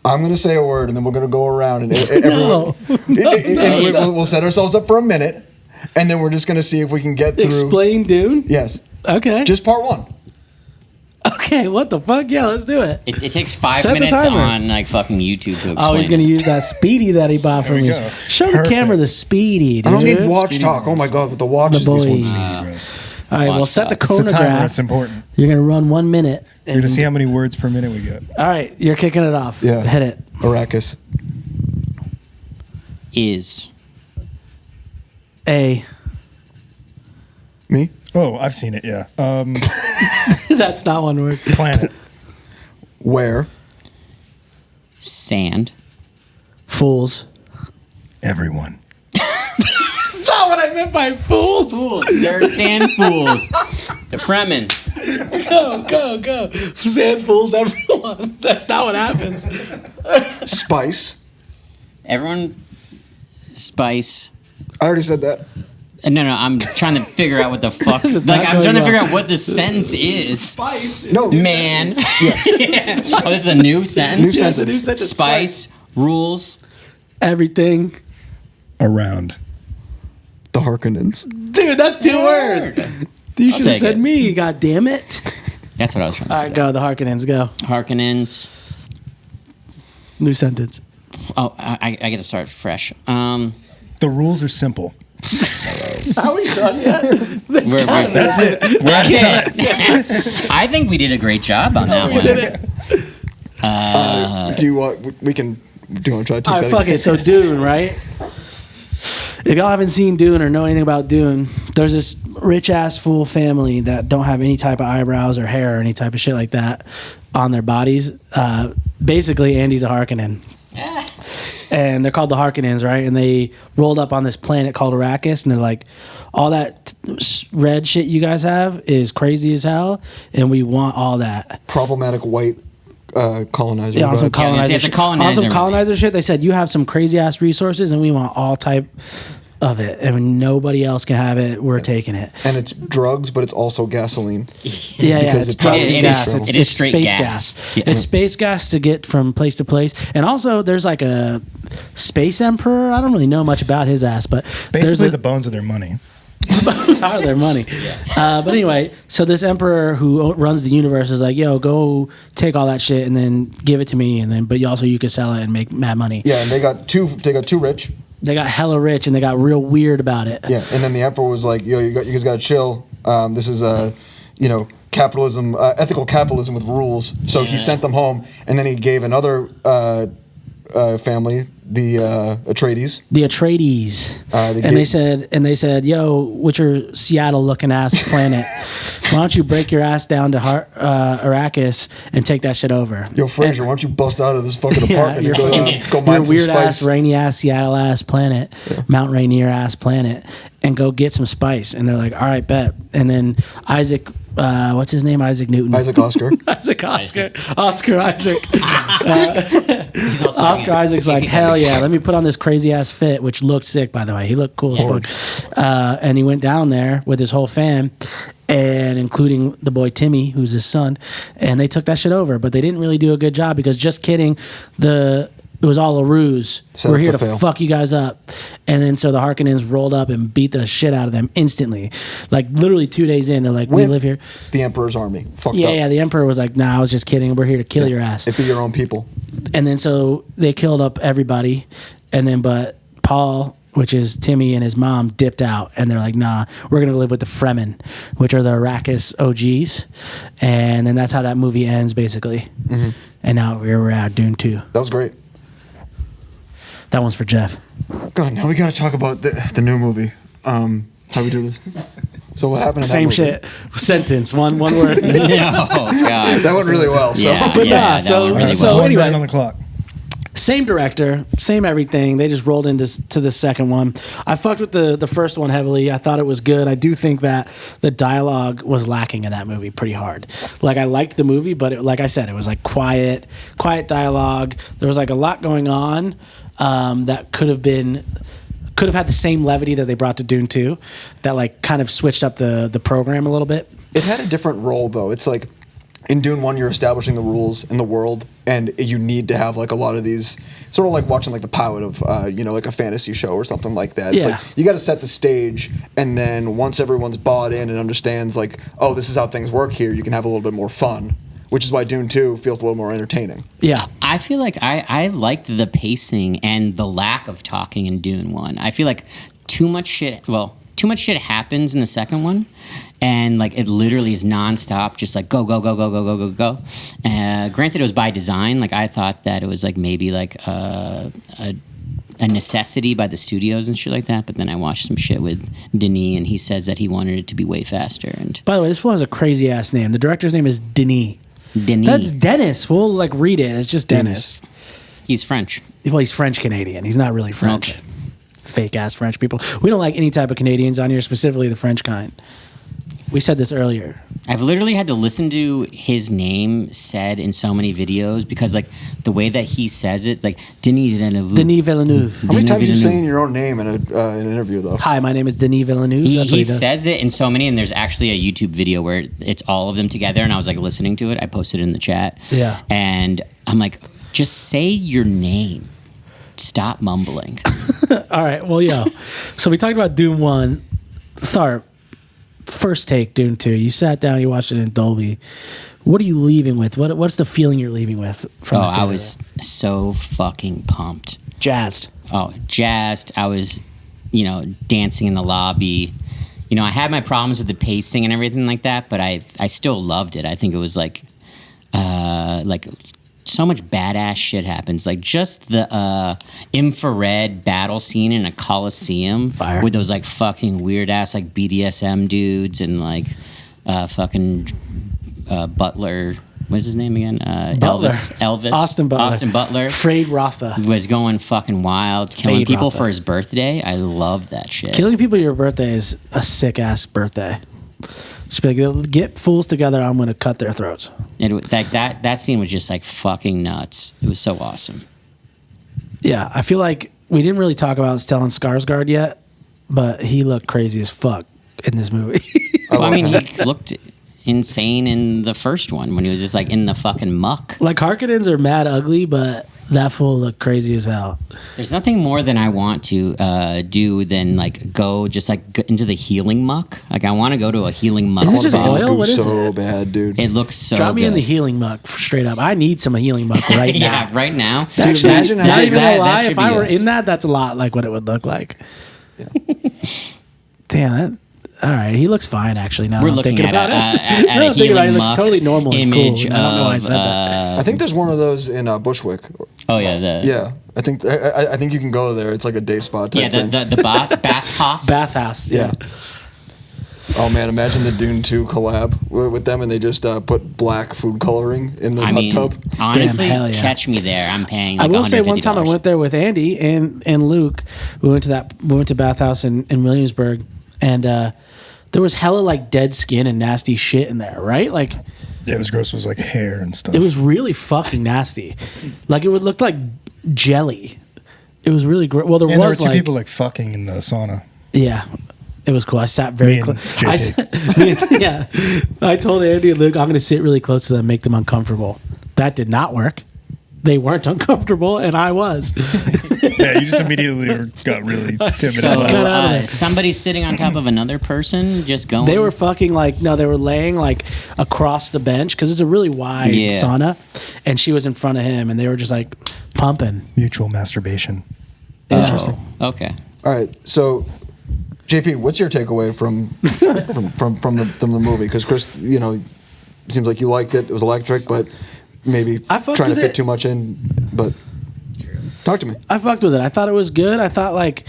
Speaker 2: I'm going to say a word, and then we're going to go around, and everyone, and we'll set ourselves up for a minute, and then we're just going to see if we can get through.
Speaker 1: Explain Dune?
Speaker 2: Yes,
Speaker 1: Okay.
Speaker 2: just part 1.
Speaker 1: Okay, what the fuck? Yeah, let's do it.
Speaker 4: It takes 5
Speaker 1: Set the
Speaker 4: minutes
Speaker 1: timer.
Speaker 4: on like fucking YouTube to explain.
Speaker 1: Oh, he's gonna use that speedy that he bought for
Speaker 3: There we
Speaker 1: me.
Speaker 3: go.
Speaker 1: Show the
Speaker 3: Perfect.
Speaker 1: camera the speedy, dude.
Speaker 2: I don't need watch talk. Oh my god, with the watches
Speaker 1: The
Speaker 2: these
Speaker 1: boys.
Speaker 2: ones.
Speaker 3: Gross.
Speaker 1: All right, well,
Speaker 4: Watch
Speaker 1: set the
Speaker 4: that.
Speaker 3: It's the timer.
Speaker 1: chronograph.
Speaker 3: It's important.
Speaker 1: You're gonna run 1 minute.
Speaker 3: We're going to see how many words per minute we get.
Speaker 1: All right, you're kicking it off.
Speaker 2: Yeah.
Speaker 1: Hit it.
Speaker 2: Arrakis.
Speaker 4: Is
Speaker 1: A.
Speaker 2: Me?
Speaker 3: Oh, I've seen it, yeah.
Speaker 1: That's not one word.
Speaker 3: Planet.
Speaker 2: Where?
Speaker 4: sand.
Speaker 1: Fools.
Speaker 3: Everyone.
Speaker 1: That's not what I meant by fools.
Speaker 4: Fools. They're sand fools. The Fremen.
Speaker 1: Go. Sand fools everyone. That's not what happens.
Speaker 2: Spice.
Speaker 4: Everyone. Spice.
Speaker 2: I already said that.
Speaker 4: No, I'm trying to figure out what the fuck.
Speaker 1: This is
Speaker 4: Like,
Speaker 1: not
Speaker 4: I'm trying to
Speaker 1: going
Speaker 4: figure
Speaker 1: well.
Speaker 4: out what the sentence is.
Speaker 1: Spice.
Speaker 2: No.
Speaker 4: Man. Oh, this is a new sentence?
Speaker 2: New sentence.
Speaker 1: New sentence.
Speaker 4: Spice. Rules.
Speaker 1: Everything.
Speaker 3: Around.
Speaker 2: The Harkonnens.
Speaker 1: Dude, that's 2 words. You should have
Speaker 4: take
Speaker 1: said
Speaker 4: it.
Speaker 1: me. God damn it.
Speaker 4: That's what I was trying to
Speaker 1: All
Speaker 4: say.
Speaker 1: right, go. The Harkonnens. Go.
Speaker 4: Harkonnens.
Speaker 1: New sentence.
Speaker 4: Oh, I get to start fresh.
Speaker 3: The rules are simple.
Speaker 1: Are we done yet?
Speaker 3: That's it. We're out of time.
Speaker 4: I think we did a great job on that one.
Speaker 2: Do you want? We can. Do you want to try to take
Speaker 1: All right,
Speaker 2: that
Speaker 1: fuck
Speaker 2: again?
Speaker 1: it. So Dune, right? If y'all haven't seen Dune or know anything about Dune, there's this rich ass fool family that don't have any type of eyebrows or hair or any type of shit like that on their bodies. Basically, Andy's a Harkonnen. And they're called the Harkonnens, right? And they rolled up on this planet called Arrakis, and they're like, all that red shit you guys have is crazy as hell, and we want all that.
Speaker 2: Problematic white colonizer.
Speaker 1: Yeah, on some
Speaker 2: but-
Speaker 1: colonizer,
Speaker 4: it's a
Speaker 1: shit.
Speaker 4: colonizer
Speaker 1: On some
Speaker 4: movie.
Speaker 1: colonizer shit, they said you have some crazy ass resources, and we want all type of it, and when nobody else can have it, we're taking it.
Speaker 2: and it's drugs, but it's also gasoline.
Speaker 1: Yeah,
Speaker 2: Because
Speaker 1: it's
Speaker 2: it's
Speaker 1: drugs
Speaker 2: probably
Speaker 1: and gas.
Speaker 2: petrol.
Speaker 1: It's,
Speaker 4: It is
Speaker 1: it's
Speaker 4: straight
Speaker 1: space
Speaker 4: gas.
Speaker 1: gas.
Speaker 4: Yeah.
Speaker 1: It's space gas to get from place to place, and also there's like a space emperor. I don't really know much about his ass, but there's
Speaker 3: Basically,
Speaker 1: a,
Speaker 3: the bones of their money.
Speaker 1: out of their money. But anyway, so this emperor who runs the universe is like, yo, go take all that shit and then give it to me, and then but you also you could sell it and make mad money.
Speaker 2: Yeah, and they got too rich.
Speaker 1: They got hella rich and they got real weird about it.
Speaker 2: Yeah, and then the emperor was like, "Yo, you guys got to chill. This is capitalism, ethical capitalism with rules." So he sent them home, and then he gave another family, the Atreides.
Speaker 1: The Atreides,
Speaker 2: They
Speaker 1: and they said, "Yo, what's your Seattle-looking ass planet? Why don't you break your ass down to Arrakis and take that shit over?"
Speaker 2: Yo, Fraser, why don't you bust out of this fucking apartment
Speaker 1: your
Speaker 2: and go mine some
Speaker 1: weird ass,
Speaker 2: spice?
Speaker 1: rainy ass, Seattle ass planet, Mount Rainier ass planet, and go get some spice. And they're like, "All right, bet." And then Isaac, what's his name? Isaac Newton.
Speaker 2: Isaac Oscar.
Speaker 1: Oscar Isaac.
Speaker 4: He's also
Speaker 1: Oscar Isaac's like, hell yeah, let me put on this crazy ass fit, which looked sick, by the way. He looked cool as fuck. And he went down there with his whole fam, and including the boy Timmy, who's his son, and they took that shit over. But they didn't really do a good job because just kidding, it was all a ruse.
Speaker 2: Set
Speaker 1: We're
Speaker 2: up
Speaker 1: here
Speaker 2: to
Speaker 1: to
Speaker 2: fail.
Speaker 1: fuck you guys up. And then so the Harkonnens rolled up and beat the shit out of them instantly. Like literally 2 days in, they're like, we
Speaker 2: With
Speaker 1: live here.
Speaker 2: the Emperor's army. Fucked
Speaker 1: Yeah,
Speaker 2: up.
Speaker 1: yeah. The Emperor was like, nah, I was just kidding. We're here to kill your ass.
Speaker 2: It be your own people.
Speaker 1: And then so they killed up everybody. And then, but Paul, which is Timmy and his mom, dipped out. And they're like, nah, we're going to live with the Fremen, which are the Arrakis OGs. And then that's how that movie ends, basically.
Speaker 2: Mm-hmm.
Speaker 1: And now we're at Dune 2.
Speaker 2: That was great.
Speaker 1: That one's for Jeff.
Speaker 2: God, now we got to talk about the new movie. How we do this? So what happened in
Speaker 1: Same
Speaker 2: that movie?
Speaker 1: shit. Sentence. One word.
Speaker 4: Oh god.
Speaker 2: That went really well. So
Speaker 4: Yeah,
Speaker 1: But
Speaker 4: yeah,
Speaker 1: nah,
Speaker 4: that
Speaker 1: so-
Speaker 4: went really
Speaker 1: so
Speaker 4: well.
Speaker 3: One
Speaker 1: anyway.
Speaker 3: minute on the clock.
Speaker 1: Same director, same everything. They just rolled into the second one. I fucked with the first one heavily. I thought it was good. I do think that the dialogue was lacking in that movie pretty hard. Like I liked the movie, but like I said, it was like quiet dialogue. There was like a lot going on that could have had the same levity that they brought to Dune 2. That like kind of switched up the program a little bit.
Speaker 2: it had a different role though. It's like in Dune 1, you're establishing the rules in the world, and you need to have like a lot of these, sort of like watching like the pilot of, like a fantasy show or something like that. It's
Speaker 1: Yeah.
Speaker 2: like you got to set the stage, and then once everyone's bought in and understands like, oh, this is how things work here, you can have a little bit more fun. which is why Dune 2 feels a little more entertaining.
Speaker 1: Yeah.
Speaker 4: I feel like I liked the pacing and the lack of talking in Dune 1. I feel like too much shit happens in the second one, and like it literally is nonstop, just like go. Granted, it was by design. Like I thought that it was like maybe like a necessity by the studios and shit like that. But then I watched some shit with Denis, and he says that he wanted it to be way faster. And
Speaker 1: By the way, this fool has a crazy ass name. The director's name is Denis. That's Dennis. Fool, like read it. It's just Dennis.
Speaker 4: he's French.
Speaker 1: Well, he's French Canadian. He's not really French.
Speaker 4: Okay.
Speaker 1: Fake ass French people. We don't like any type of Canadians on here, specifically the French kind. We said this earlier.
Speaker 4: I've literally had to listen to his name said in so many videos because, like, the way that he says it, like, Denis Villeneuve.
Speaker 1: Denis Villeneuve.
Speaker 2: How many times are you saying your own name in an interview, though?
Speaker 1: Hi, my name is Denis Villeneuve. That's what
Speaker 4: He
Speaker 1: he does.
Speaker 4: says it in so many, and there's actually a YouTube video where it's all of them together, and I was, like, listening to it. I posted it in the chat.
Speaker 1: Yeah.
Speaker 4: And I'm like, just say your name. Stop mumbling.
Speaker 1: All right. Well, yeah. So we talked about Dune 1. Tharp, first take, Dune 2. You sat down, you watched it in Dolby. What are you leaving with? What's the feeling you're leaving with from the theater?
Speaker 4: I was so fucking pumped.
Speaker 1: Jazzed.
Speaker 4: Oh, jazzed. I was, dancing in the lobby. I had my problems with the pacing and everything like that, but I still loved it. I think it was like so much badass shit happens. Like just the infrared battle scene in a coliseum
Speaker 1: Fire.
Speaker 4: with those like fucking weird ass like BDSM dudes and like fucking Butler. What's his name again?
Speaker 1: Butler.
Speaker 4: Elvis.
Speaker 1: Austin
Speaker 4: Butler.
Speaker 1: Frayed Rotha.
Speaker 4: Was going fucking wild, killing
Speaker 1: Fade
Speaker 4: people
Speaker 1: Rotha.
Speaker 4: for his birthday. I love that shit.
Speaker 1: Killing people your birthday is a sick ass birthday. Just be like, get fools together. I'm going to cut their throats.
Speaker 4: That scene was just like fucking nuts. It was so awesome.
Speaker 1: Yeah, I feel like we didn't really talk about Stellan Skarsgård yet, but he looked crazy as fuck in this movie.
Speaker 4: Well, I mean, he looked insane in the first one when he was just like in the fucking muck.
Speaker 1: Like Harkonnens are mad ugly, but that fool looked crazy as hell.
Speaker 4: There's nothing more than I want to do than like go just like into the healing muck. Like I want to go to a healing muck.
Speaker 1: Is this just
Speaker 4: spot.
Speaker 1: oil? What is
Speaker 2: so
Speaker 1: it?
Speaker 2: bad, dude.
Speaker 4: It looks so
Speaker 1: Drop me in
Speaker 4: good.
Speaker 1: the healing muck straight up. I need some healing muck right
Speaker 4: yeah,
Speaker 1: now.
Speaker 4: right now.
Speaker 2: Dude, imagine
Speaker 1: Not
Speaker 2: how
Speaker 1: even gonna lie,
Speaker 4: should
Speaker 1: if I
Speaker 4: be
Speaker 1: were
Speaker 4: us.
Speaker 1: in that, that's a lot like what it would look like. Damn, all right, he looks fine actually. Now
Speaker 4: We're
Speaker 1: that I'm
Speaker 4: looking
Speaker 1: thinking
Speaker 4: at
Speaker 1: about it.
Speaker 4: at
Speaker 1: Now
Speaker 4: a
Speaker 1: I'm thinking
Speaker 4: healing
Speaker 1: about it, it looks
Speaker 4: muck
Speaker 1: totally normal and cool.
Speaker 4: image
Speaker 1: and I don't know why I said
Speaker 4: of.
Speaker 1: that.
Speaker 2: I think there's one of those in Bushwick.
Speaker 4: Oh yeah,
Speaker 2: Yeah, I think you can go there. It's like a day spa type thing.
Speaker 4: the bathhouse.
Speaker 1: Bathhouse.
Speaker 2: Yeah. Oh man, imagine the Dune 2 collab with them, and they just put black food coloring in the
Speaker 4: I
Speaker 2: hot
Speaker 4: mean,
Speaker 2: tub.
Speaker 4: honestly,
Speaker 1: Damn, hell yeah.
Speaker 4: catch me there. I'm paying.
Speaker 1: I
Speaker 4: Like
Speaker 1: will say one
Speaker 4: $150.
Speaker 1: time I went there with Andy and Luke. We went to Bathhouse in Williamsburg, and there was hella like dead skin and nasty shit in there, right? Like
Speaker 3: Yeah, it was gross. It was like hair and stuff.
Speaker 1: it was really fucking nasty. Like it would look like jelly. It was really great. Well, there
Speaker 3: and there were
Speaker 1: was
Speaker 3: two
Speaker 1: like
Speaker 3: people like fucking in the sauna.
Speaker 1: yeah. It was cool. I sat very
Speaker 3: Me and
Speaker 1: close.
Speaker 3: JP.
Speaker 1: Yeah. I told Andy and Luke, I'm going to sit really close to them, make them uncomfortable. That did not work. They weren't uncomfortable, and I was.
Speaker 3: Yeah, you just immediately got really timid.
Speaker 4: So
Speaker 3: about it.
Speaker 1: Cut out of it.
Speaker 4: somebody sitting on top of another person, just going.
Speaker 1: They were fucking like, no, they were laying like across the bench because it's a really wide
Speaker 4: Yeah.
Speaker 1: sauna, and she was in front of him, and they were just like pumping.
Speaker 3: Mutual masterbation.
Speaker 4: Interesting. Okay.
Speaker 2: All right, so JP, what's your takeaway from the movie? Because Chris, seems like you liked it. It was electric, but maybe
Speaker 1: I fucked
Speaker 2: trying to
Speaker 1: with
Speaker 2: fit
Speaker 1: it.
Speaker 2: too much in. But talk to me.
Speaker 1: I fucked with it. I thought it was good. I thought like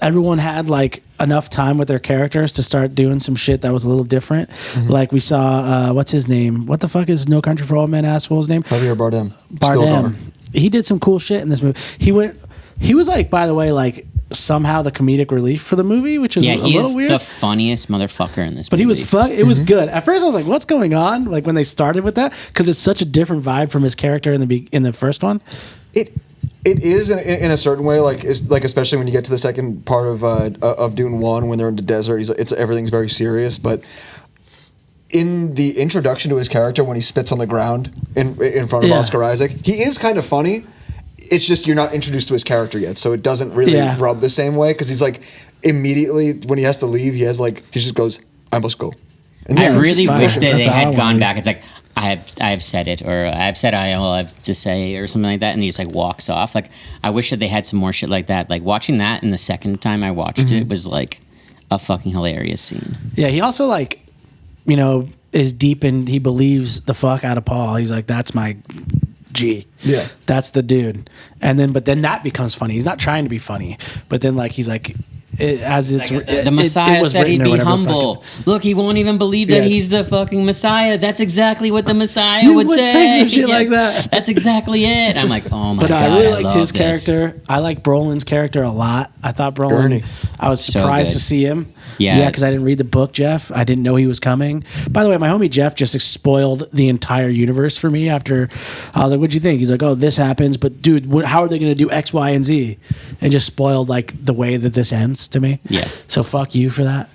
Speaker 1: everyone had like enough time with their characters to start doing some shit that was a little different. Like we saw, what's his name? What the fuck is No Country for Old Men asshole's name?
Speaker 2: Javier Bardem.
Speaker 1: Bardem. He did some cool shit in this movie. He was like, by the way, like somehow the comedic relief for the movie, which is
Speaker 4: Yeah,
Speaker 1: a
Speaker 4: he
Speaker 1: little
Speaker 4: is
Speaker 1: weird.
Speaker 4: the funniest motherfucker in this
Speaker 1: But
Speaker 4: movie.
Speaker 1: he was it was good. At first, I was like, "What's going on?" Like when they started with that, because it's such a different vibe from his character in the first one.
Speaker 2: It is in a certain way, like especially when you get to the second part of Dune 1 when they're in the desert. Everything's very serious, but in the introduction to his character when he spits on the ground in front of
Speaker 1: Yeah.
Speaker 2: Oscar Isaac, he is kind of funny. It's just you're not introduced to his character yet, so it doesn't really rub the same way because he's like immediately when he has to leave, he just goes, "I must go." And
Speaker 4: I
Speaker 2: yeah, it's
Speaker 4: really
Speaker 2: fine.
Speaker 4: wish that
Speaker 1: That's
Speaker 4: they
Speaker 1: how I
Speaker 4: had
Speaker 1: wanna
Speaker 4: gone
Speaker 1: be.
Speaker 4: back. It's like I have said it, or I've said all I have to say, or something like that, and he just like walks off. Like I wish that they had some more shit like that. Like watching that, and the second time I watched it was like a fucking hilarious scene.
Speaker 1: Yeah, he also like, you know, is deep in. He believes the fuck out of Paul. He's like, that's my G.
Speaker 2: Yeah.
Speaker 1: That's the dude. And then, but then that becomes funny. He's not trying to be funny, but then like he's like,
Speaker 4: The Messiah said he'd be humble. Look, he won't even believe that he's the fucking Messiah. That's exactly what the Messiah
Speaker 1: You
Speaker 4: would
Speaker 1: would
Speaker 4: say.
Speaker 1: say some shit like that.
Speaker 4: That's exactly it. I'm like, oh my
Speaker 1: But
Speaker 4: god,
Speaker 1: I really liked
Speaker 4: love
Speaker 1: his
Speaker 4: this.
Speaker 1: character. I like Brolin's character a lot. I thought Brolin.
Speaker 2: Ernie.
Speaker 1: I was
Speaker 4: So
Speaker 1: surprised
Speaker 4: good.
Speaker 1: to see him.
Speaker 4: Yeah.
Speaker 1: because I didn't read the book, Jeff. I didn't know he was coming. By the way, my homie Jeff just spoiled the entire universe for me. After I was like, "What'd you think?" He's like, "Oh, this happens, but dude, how are they going to do X, Y, and Z?" And just spoiled like the way that this ends to me.
Speaker 4: Yeah.
Speaker 1: So fuck you for that.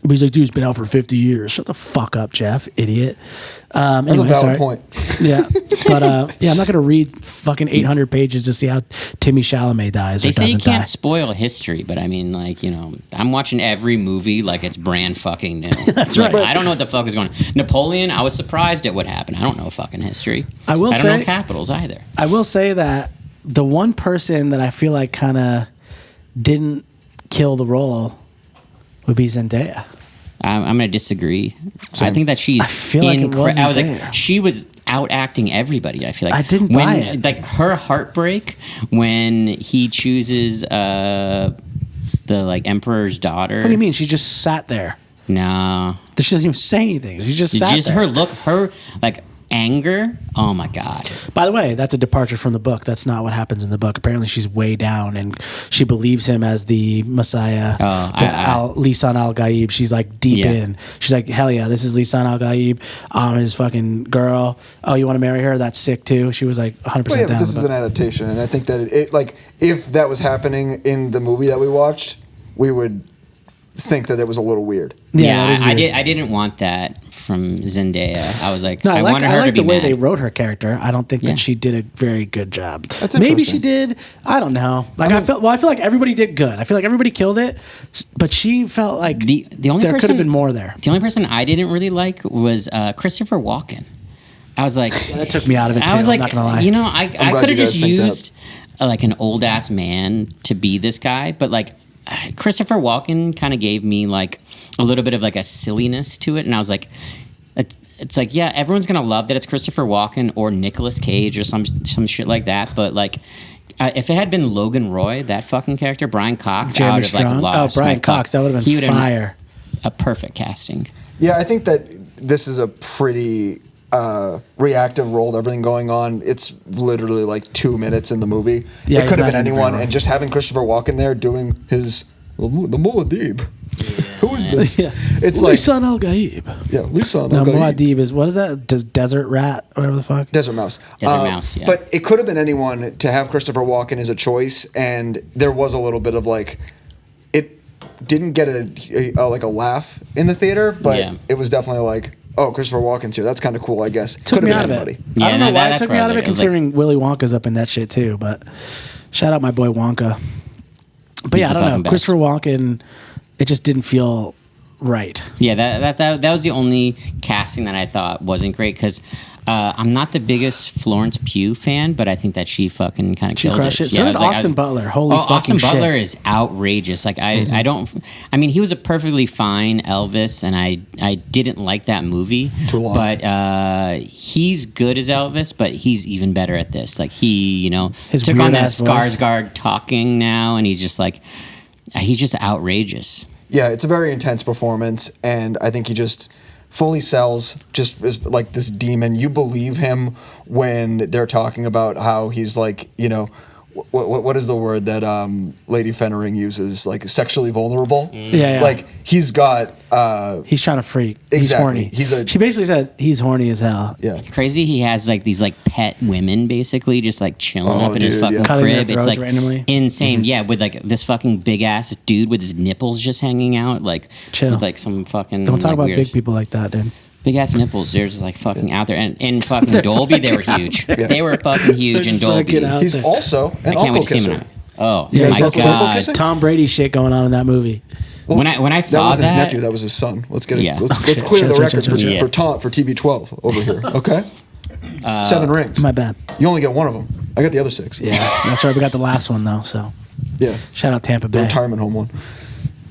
Speaker 1: But he's like, dude's been out for 50 years. Shut the fuck up, Jeff, idiot.
Speaker 2: That's
Speaker 1: Anyway,
Speaker 2: a valid
Speaker 1: sorry.
Speaker 2: point.
Speaker 1: Yeah, but yeah, I'm not gonna read fucking 800 pages to see how Timmy Chalamet dies
Speaker 4: They
Speaker 1: or
Speaker 4: say you
Speaker 1: doesn't
Speaker 4: can't
Speaker 1: die.
Speaker 4: spoil history, but I mean, like, you know, I'm watching every movie like it's brand fucking new. That's
Speaker 1: right.
Speaker 4: I don't know what the fuck is going on. Napoleon, I was surprised at what happened. I don't know fucking history.
Speaker 1: I will
Speaker 4: don't
Speaker 1: say-
Speaker 4: know capitals either.
Speaker 1: I will say that the one person that I feel like kind of didn't kill the role would be Zendaya.
Speaker 4: I'm going to disagree. I think that she's.
Speaker 1: I feel like it wasn't
Speaker 4: I was
Speaker 1: there.
Speaker 4: like, she was out acting everybody. I feel like
Speaker 1: I didn't
Speaker 4: when,
Speaker 1: buy it.
Speaker 4: Like her heartbreak when he chooses the like emperor's daughter.
Speaker 1: What do you mean? She just sat there.
Speaker 4: No,
Speaker 1: She doesn't even say anything. She just sat
Speaker 4: just
Speaker 1: there.
Speaker 4: her look, her like anger. Oh my god.
Speaker 1: By the way, that's a departure from the book. That's not what happens in the book. Apparently, she's way down, and she believes him as the Messiah, Lisan al-Gaib. She's like deep
Speaker 4: Yeah.
Speaker 1: in. She's like, hell yeah, this is Lisan al-Gaib. His fucking girl. Oh, you want to marry her? That's sick too. She was like 100%
Speaker 2: Well, yeah,
Speaker 1: down.
Speaker 2: but this
Speaker 1: with
Speaker 2: is
Speaker 1: it.
Speaker 2: an adaptation, and I think that it like if that was happening in the movie that we watched, we would think that it was a little weird.
Speaker 1: Yeah, that is weird.
Speaker 4: I didn't want that from Zendaya. I was like,
Speaker 1: No, I
Speaker 4: wanted her to
Speaker 1: like
Speaker 4: be
Speaker 1: the way
Speaker 4: mad.
Speaker 1: they wrote her character. I don't think
Speaker 4: Yeah.
Speaker 1: that she did a very good job.
Speaker 2: That's
Speaker 1: Maybe
Speaker 2: interesting.
Speaker 1: she did. I don't know. Like I feel like everybody did good. I feel like everybody killed it, but she felt like
Speaker 4: The only
Speaker 1: there could
Speaker 4: person
Speaker 1: have been more there.
Speaker 4: The only person I didn't really like was Christopher Walken. I was like,
Speaker 1: That took me out of it too.
Speaker 4: I was like,
Speaker 1: I'm not gonna lie.
Speaker 4: you know, I
Speaker 2: glad
Speaker 4: could
Speaker 2: you
Speaker 4: have
Speaker 2: guys
Speaker 4: just
Speaker 2: think that.
Speaker 4: used like an old ass man to be this guy, but like Christopher Walken kind of gave me like a little bit of like a silliness to it, and I was like, it's like, yeah, everyone's gonna love that it's Christopher Walken or Nicolas Cage or some shit like that, but like. If it had been Logan Roy, that fucking character, Brian Cox, I
Speaker 1: Jeremy
Speaker 4: would have like
Speaker 1: Strong?
Speaker 4: lost.
Speaker 1: Oh, Brian
Speaker 4: my
Speaker 1: Cox, that would have
Speaker 4: he
Speaker 1: been
Speaker 4: would've
Speaker 1: fire.
Speaker 4: A perfect casting.
Speaker 2: Yeah, I think that this is a pretty reactive role to everything going on. It's literally like 2 minutes in the movie.
Speaker 1: Yeah,
Speaker 2: it
Speaker 1: he's
Speaker 2: could have
Speaker 1: not
Speaker 2: been
Speaker 1: even
Speaker 2: anyone,
Speaker 1: very
Speaker 2: and just having Christopher Walken there doing his the Muad'Dib. Who is this?
Speaker 1: Yeah.
Speaker 2: It's like
Speaker 1: Lisan al-Gaib.
Speaker 2: yeah, Lisa.
Speaker 1: No, Muad'Dib is what is that? Does Desert Rat, whatever the fuck?
Speaker 2: Desert Mouse.
Speaker 4: Desert Mouse, yeah.
Speaker 2: But it could have been anyone to have Christopher Walken as a choice, and there was a little bit of like, it didn't get a like a laugh in the theater, but
Speaker 4: Yeah.
Speaker 2: it was definitely like, oh, Christopher Walken's here. That's kind of cool, I guess.
Speaker 1: Took
Speaker 2: Could
Speaker 1: me
Speaker 2: have
Speaker 1: out
Speaker 2: been
Speaker 1: of
Speaker 2: anybody.
Speaker 1: it. I
Speaker 4: Yeah,
Speaker 1: don't know
Speaker 4: no,
Speaker 1: why it
Speaker 4: that's
Speaker 1: took
Speaker 4: where
Speaker 1: me
Speaker 4: I
Speaker 1: out of
Speaker 4: was
Speaker 1: it,
Speaker 4: like- I was like-
Speaker 1: considering Willy Wonka's up in that shit too. But shout out my boy Wonka. But
Speaker 4: He's
Speaker 1: yeah, I
Speaker 4: the
Speaker 1: don't know.
Speaker 4: fucking best.
Speaker 1: Christopher Walken, it just didn't feel right.
Speaker 4: Yeah, that was the only casting that I thought wasn't great because I'm not the biggest Florence Pugh fan, but I think that she fucking kind of
Speaker 1: She
Speaker 4: killed
Speaker 1: crushed it.
Speaker 4: it.
Speaker 1: So
Speaker 4: Yeah, I
Speaker 1: did
Speaker 4: was like-
Speaker 1: Austin Butler. Holy fucking
Speaker 4: Austin
Speaker 1: shit.
Speaker 4: Butler is outrageous. Like I don't. I mean, he was a perfectly fine Elvis, and I didn't like that movie.
Speaker 2: Too long.
Speaker 4: But he's good as Elvis, but he's even better at this. Like he,
Speaker 1: His
Speaker 4: took on that
Speaker 1: weird-ass voice.
Speaker 4: Skarsgård talking now, and he's just like, he's just outrageous.
Speaker 2: Yeah, it's a very intense performance, and I think he just fully sells just as like this demon. You believe him when they're talking about how he's like, what is the word that Lady Fennering uses? Like sexually vulnerable.
Speaker 1: Yeah.
Speaker 2: Like he's got.
Speaker 1: He's trying to freak.
Speaker 2: Exactly.
Speaker 1: He's horny. She basically said he's horny as hell.
Speaker 2: Yeah.
Speaker 4: It's crazy. He has like these like pet women basically just like chilling
Speaker 2: Oh,
Speaker 4: up in his
Speaker 2: dude,
Speaker 4: fucking
Speaker 2: yeah.
Speaker 1: Cutting their
Speaker 4: crib. It's
Speaker 1: throats
Speaker 4: like
Speaker 1: randomly.
Speaker 4: insane. Yeah, with like this fucking big ass dude with his nipples just hanging out, like
Speaker 1: Chill.
Speaker 4: with like some fucking.
Speaker 1: Don't talk
Speaker 4: like,
Speaker 1: about
Speaker 4: weird-
Speaker 1: big people like that, dude.
Speaker 4: Big ass nipples. They're just like fucking out there, and in fucking Dolby they were huge. They were fucking huge in
Speaker 1: just
Speaker 4: Dolby.
Speaker 1: fucking out.
Speaker 2: He's also an
Speaker 4: I can't
Speaker 2: uncle
Speaker 4: wait to see him.
Speaker 2: kisser.
Speaker 4: Oh
Speaker 2: You guys
Speaker 4: my
Speaker 2: fuck with purple
Speaker 4: god!
Speaker 2: kissing?
Speaker 1: Tom Brady shit going on in that movie.
Speaker 4: When I
Speaker 2: That
Speaker 4: saw
Speaker 2: wasn't
Speaker 4: that,
Speaker 2: his nephew. That was his son. Let's get it.
Speaker 4: Yeah.
Speaker 2: Let's
Speaker 1: shit,
Speaker 2: clear
Speaker 1: shit,
Speaker 2: the
Speaker 1: shit,
Speaker 2: record
Speaker 1: shit,
Speaker 2: for,
Speaker 1: shit.
Speaker 2: for Tom for TB12 over here. Okay. 7 rings.
Speaker 1: My bad.
Speaker 2: You only get one of them. I got the other 6.
Speaker 1: Yeah, that's right. We got the last one though. So
Speaker 2: Yeah.
Speaker 1: shout out Tampa
Speaker 2: The
Speaker 1: Bay.
Speaker 2: retirement home one.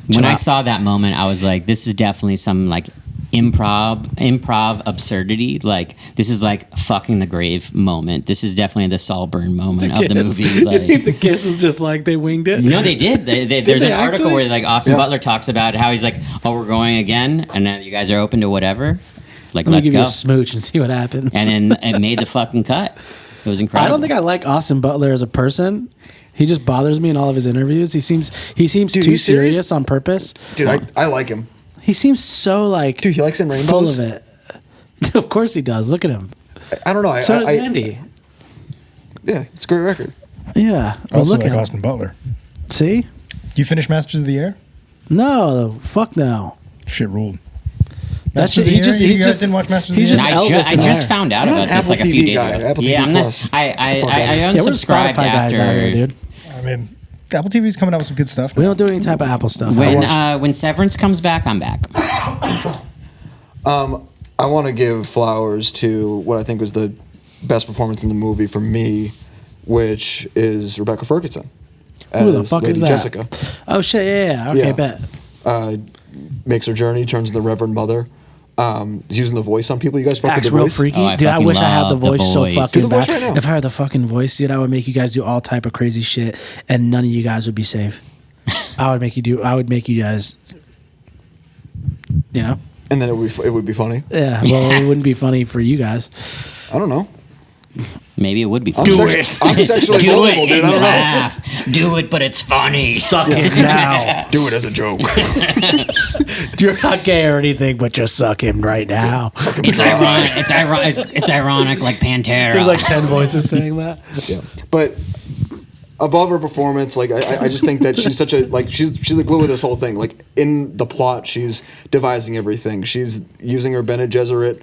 Speaker 4: when I
Speaker 1: out.
Speaker 4: saw that moment, I was like, "This is definitely some like improv absurdity. Like this is like fucking the grave moment. This is definitely the Saltburn moment of the movie."
Speaker 1: You think
Speaker 4: Like,
Speaker 1: the kiss was just like they winged it?
Speaker 4: no, they did. There's
Speaker 1: they
Speaker 4: an article
Speaker 1: actually?
Speaker 4: where like Austin
Speaker 2: Yeah.
Speaker 4: Butler talks about how he's like, "Oh, we're going again, and then you guys are open to whatever. Like,
Speaker 1: Let me
Speaker 4: let's
Speaker 1: give you
Speaker 4: go."
Speaker 1: a smooch and see what happens.
Speaker 4: And then it made the fucking cut. It was incredible.
Speaker 1: I don't think I like Austin Butler as a person. He just bothers me in all of his interviews. He seems
Speaker 2: Dude,
Speaker 1: too
Speaker 2: you serious?
Speaker 1: serious on purpose.
Speaker 2: Dude, I like him.
Speaker 1: He seems so like
Speaker 2: Dude, he likes in rainbows.
Speaker 1: full of it. Of course he does. Look at him.
Speaker 2: I don't know.
Speaker 1: So does
Speaker 2: I,
Speaker 1: Andy.
Speaker 2: Yeah, it's a great record.
Speaker 1: Yeah.
Speaker 3: I
Speaker 1: Well,
Speaker 3: also
Speaker 1: look
Speaker 3: like
Speaker 1: at him.
Speaker 3: Austin Butler.
Speaker 1: See?
Speaker 3: You finished Masters of the Air?
Speaker 1: No, fuck no.
Speaker 3: Shit ruled.
Speaker 1: That
Speaker 3: Masters of
Speaker 1: shit.
Speaker 3: the Air? You guys didn't watch Masters of the
Speaker 1: he's
Speaker 3: Air?
Speaker 1: just
Speaker 4: I,
Speaker 1: Elvis
Speaker 4: I
Speaker 1: in
Speaker 4: just
Speaker 1: there.
Speaker 4: found out
Speaker 2: You're
Speaker 4: about
Speaker 2: an
Speaker 4: this
Speaker 2: Apple
Speaker 4: like a
Speaker 2: TV
Speaker 4: few days
Speaker 2: guy,
Speaker 4: ago.
Speaker 2: Apple
Speaker 4: Yeah,
Speaker 2: TV
Speaker 4: I'm not.
Speaker 2: Plus.
Speaker 4: I
Speaker 1: Yeah, we're Spotify
Speaker 4: unsubscribed
Speaker 1: guys out here,
Speaker 4: after
Speaker 1: dude.
Speaker 3: I mean, Apple TV's coming out with some good stuff.
Speaker 1: We
Speaker 3: now.
Speaker 1: don't do any type of Apple stuff.
Speaker 4: when Severance comes back. I'm back.
Speaker 2: I want to give flowers to what I think was the best performance in the movie for me, which is Rebecca Ferguson as
Speaker 1: Who the fuck
Speaker 2: Lady
Speaker 1: is that?
Speaker 2: Jessica.
Speaker 1: Oh shit! Yeah. Okay,
Speaker 2: Yeah.
Speaker 1: bet.
Speaker 2: Makes her journey, turns into the Reverend Mother. Is using the voice on people. You guys fuck with
Speaker 1: Acts
Speaker 2: the
Speaker 1: real
Speaker 2: voice?
Speaker 1: freaky.
Speaker 4: Oh, I
Speaker 1: Dude, I
Speaker 4: fucking
Speaker 1: wish I had the
Speaker 4: love the
Speaker 1: voice so
Speaker 4: voice.
Speaker 1: fucking
Speaker 2: Do the voice
Speaker 1: bad.
Speaker 2: right now.
Speaker 1: If I had the fucking voice, dude, I would make you guys do all type of crazy shit, and none of you guys would be safe. I would make you guys. You know.
Speaker 2: And then it would be funny.
Speaker 1: Yeah. Well, it wouldn't be funny for you guys.
Speaker 2: I don't know.
Speaker 4: Maybe it would be
Speaker 2: I'm,
Speaker 4: funny.
Speaker 2: I'm sexually
Speaker 4: Do
Speaker 2: vulnerable,
Speaker 4: it
Speaker 2: dude.
Speaker 4: and
Speaker 2: I don't know.
Speaker 4: laugh. Do it, but it's funny.
Speaker 1: Suck it now.
Speaker 2: Do it as a joke.
Speaker 1: You're not gay or anything, but just suck him right now.
Speaker 4: It's ironic. It's ironic, like Pantera.
Speaker 1: There's like 10 voices saying that.
Speaker 2: Yeah, but above her performance, like I just think that she's such a she's the glue of this whole thing. Like in the plot, she's devising everything. She's using her Bene Gesserit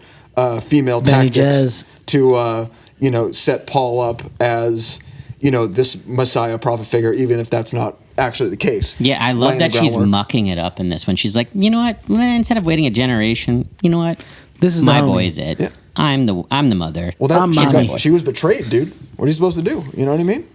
Speaker 2: female
Speaker 1: Bene
Speaker 2: tactics
Speaker 1: Jez.
Speaker 2: to set Paul up as this Messiah prophet figure, even if that's not actually the case.
Speaker 4: Yeah, I love
Speaker 2: Laying
Speaker 4: that
Speaker 2: the
Speaker 4: she's
Speaker 2: groundwork.
Speaker 4: mucking it up in this one. She's like, you know what? Instead of waiting a generation, you know what?
Speaker 1: This is
Speaker 4: My
Speaker 1: the homie.
Speaker 4: boy's it.
Speaker 2: Yeah.
Speaker 4: I'm the mother.
Speaker 2: Well, that
Speaker 1: I'm
Speaker 2: she's
Speaker 1: mommy.
Speaker 2: got- she was betrayed, dude. What are you supposed to do? You know what I mean?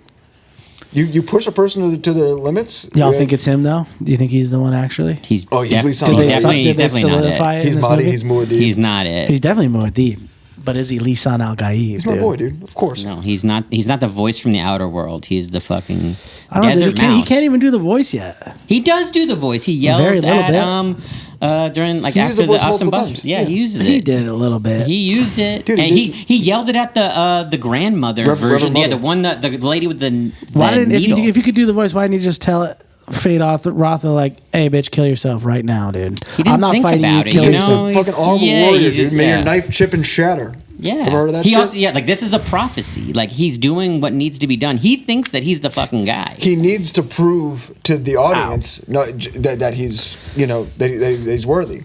Speaker 2: You push a person to their limits.
Speaker 1: Y'all think it's him though? Do you think he's the one actually?
Speaker 4: He's
Speaker 2: he's Lisa
Speaker 1: Did
Speaker 2: Did
Speaker 1: they,
Speaker 2: He's
Speaker 4: he's
Speaker 1: did they
Speaker 4: definitely not
Speaker 1: solidify
Speaker 4: it.
Speaker 1: it?
Speaker 2: he's
Speaker 1: in this
Speaker 2: Mahdi?
Speaker 1: movie?
Speaker 2: He's Muad'Dib.
Speaker 4: He's not it.
Speaker 1: He's definitely Muad'Dib. But is he Lisan Al Gaib?
Speaker 2: He's my boy, dude. Of course.
Speaker 4: No, he's not. He's not the voice from the outer world. He's the fucking
Speaker 1: I don't know.
Speaker 4: desert
Speaker 1: He
Speaker 4: mouse.
Speaker 1: can't even do the voice yet.
Speaker 4: He does do the voice. He yells
Speaker 1: Very little
Speaker 4: at during like
Speaker 2: He used
Speaker 4: after
Speaker 2: the voice
Speaker 4: the Austin
Speaker 2: multiple
Speaker 4: Butler.
Speaker 2: times.
Speaker 4: Yeah, he uses
Speaker 1: He
Speaker 4: it.
Speaker 1: did it a little bit.
Speaker 4: He used it,
Speaker 2: Dude, he
Speaker 4: and
Speaker 2: did.
Speaker 4: he yelled it at the grandmother
Speaker 2: Reverend
Speaker 4: version. Yeah, the
Speaker 2: Mother.
Speaker 4: one that the lady with the
Speaker 1: Why didn't
Speaker 4: needle.
Speaker 1: if you could do the voice? Why didn't you just tell it? Fade Rotha like, hey, bitch, kill yourself right now, dude.
Speaker 4: He didn't
Speaker 1: I'm not
Speaker 4: think
Speaker 1: fighting
Speaker 4: about
Speaker 1: you.
Speaker 4: it,
Speaker 1: Kill
Speaker 4: you
Speaker 2: He's
Speaker 1: yourself.
Speaker 4: know?
Speaker 2: a
Speaker 4: he's-
Speaker 2: fucking honorable
Speaker 4: yeah,
Speaker 2: warrior,
Speaker 4: he's
Speaker 2: dude.
Speaker 4: just-
Speaker 2: May your
Speaker 4: yeah.
Speaker 2: knife chip and shatter.
Speaker 4: Yeah.
Speaker 2: Ever heard of that
Speaker 4: he
Speaker 2: shit?
Speaker 4: also like this is a prophecy. Like he's doing what needs to be done. He thinks that he's the fucking guy.
Speaker 2: He needs to prove to the audience that he's that he's worthy.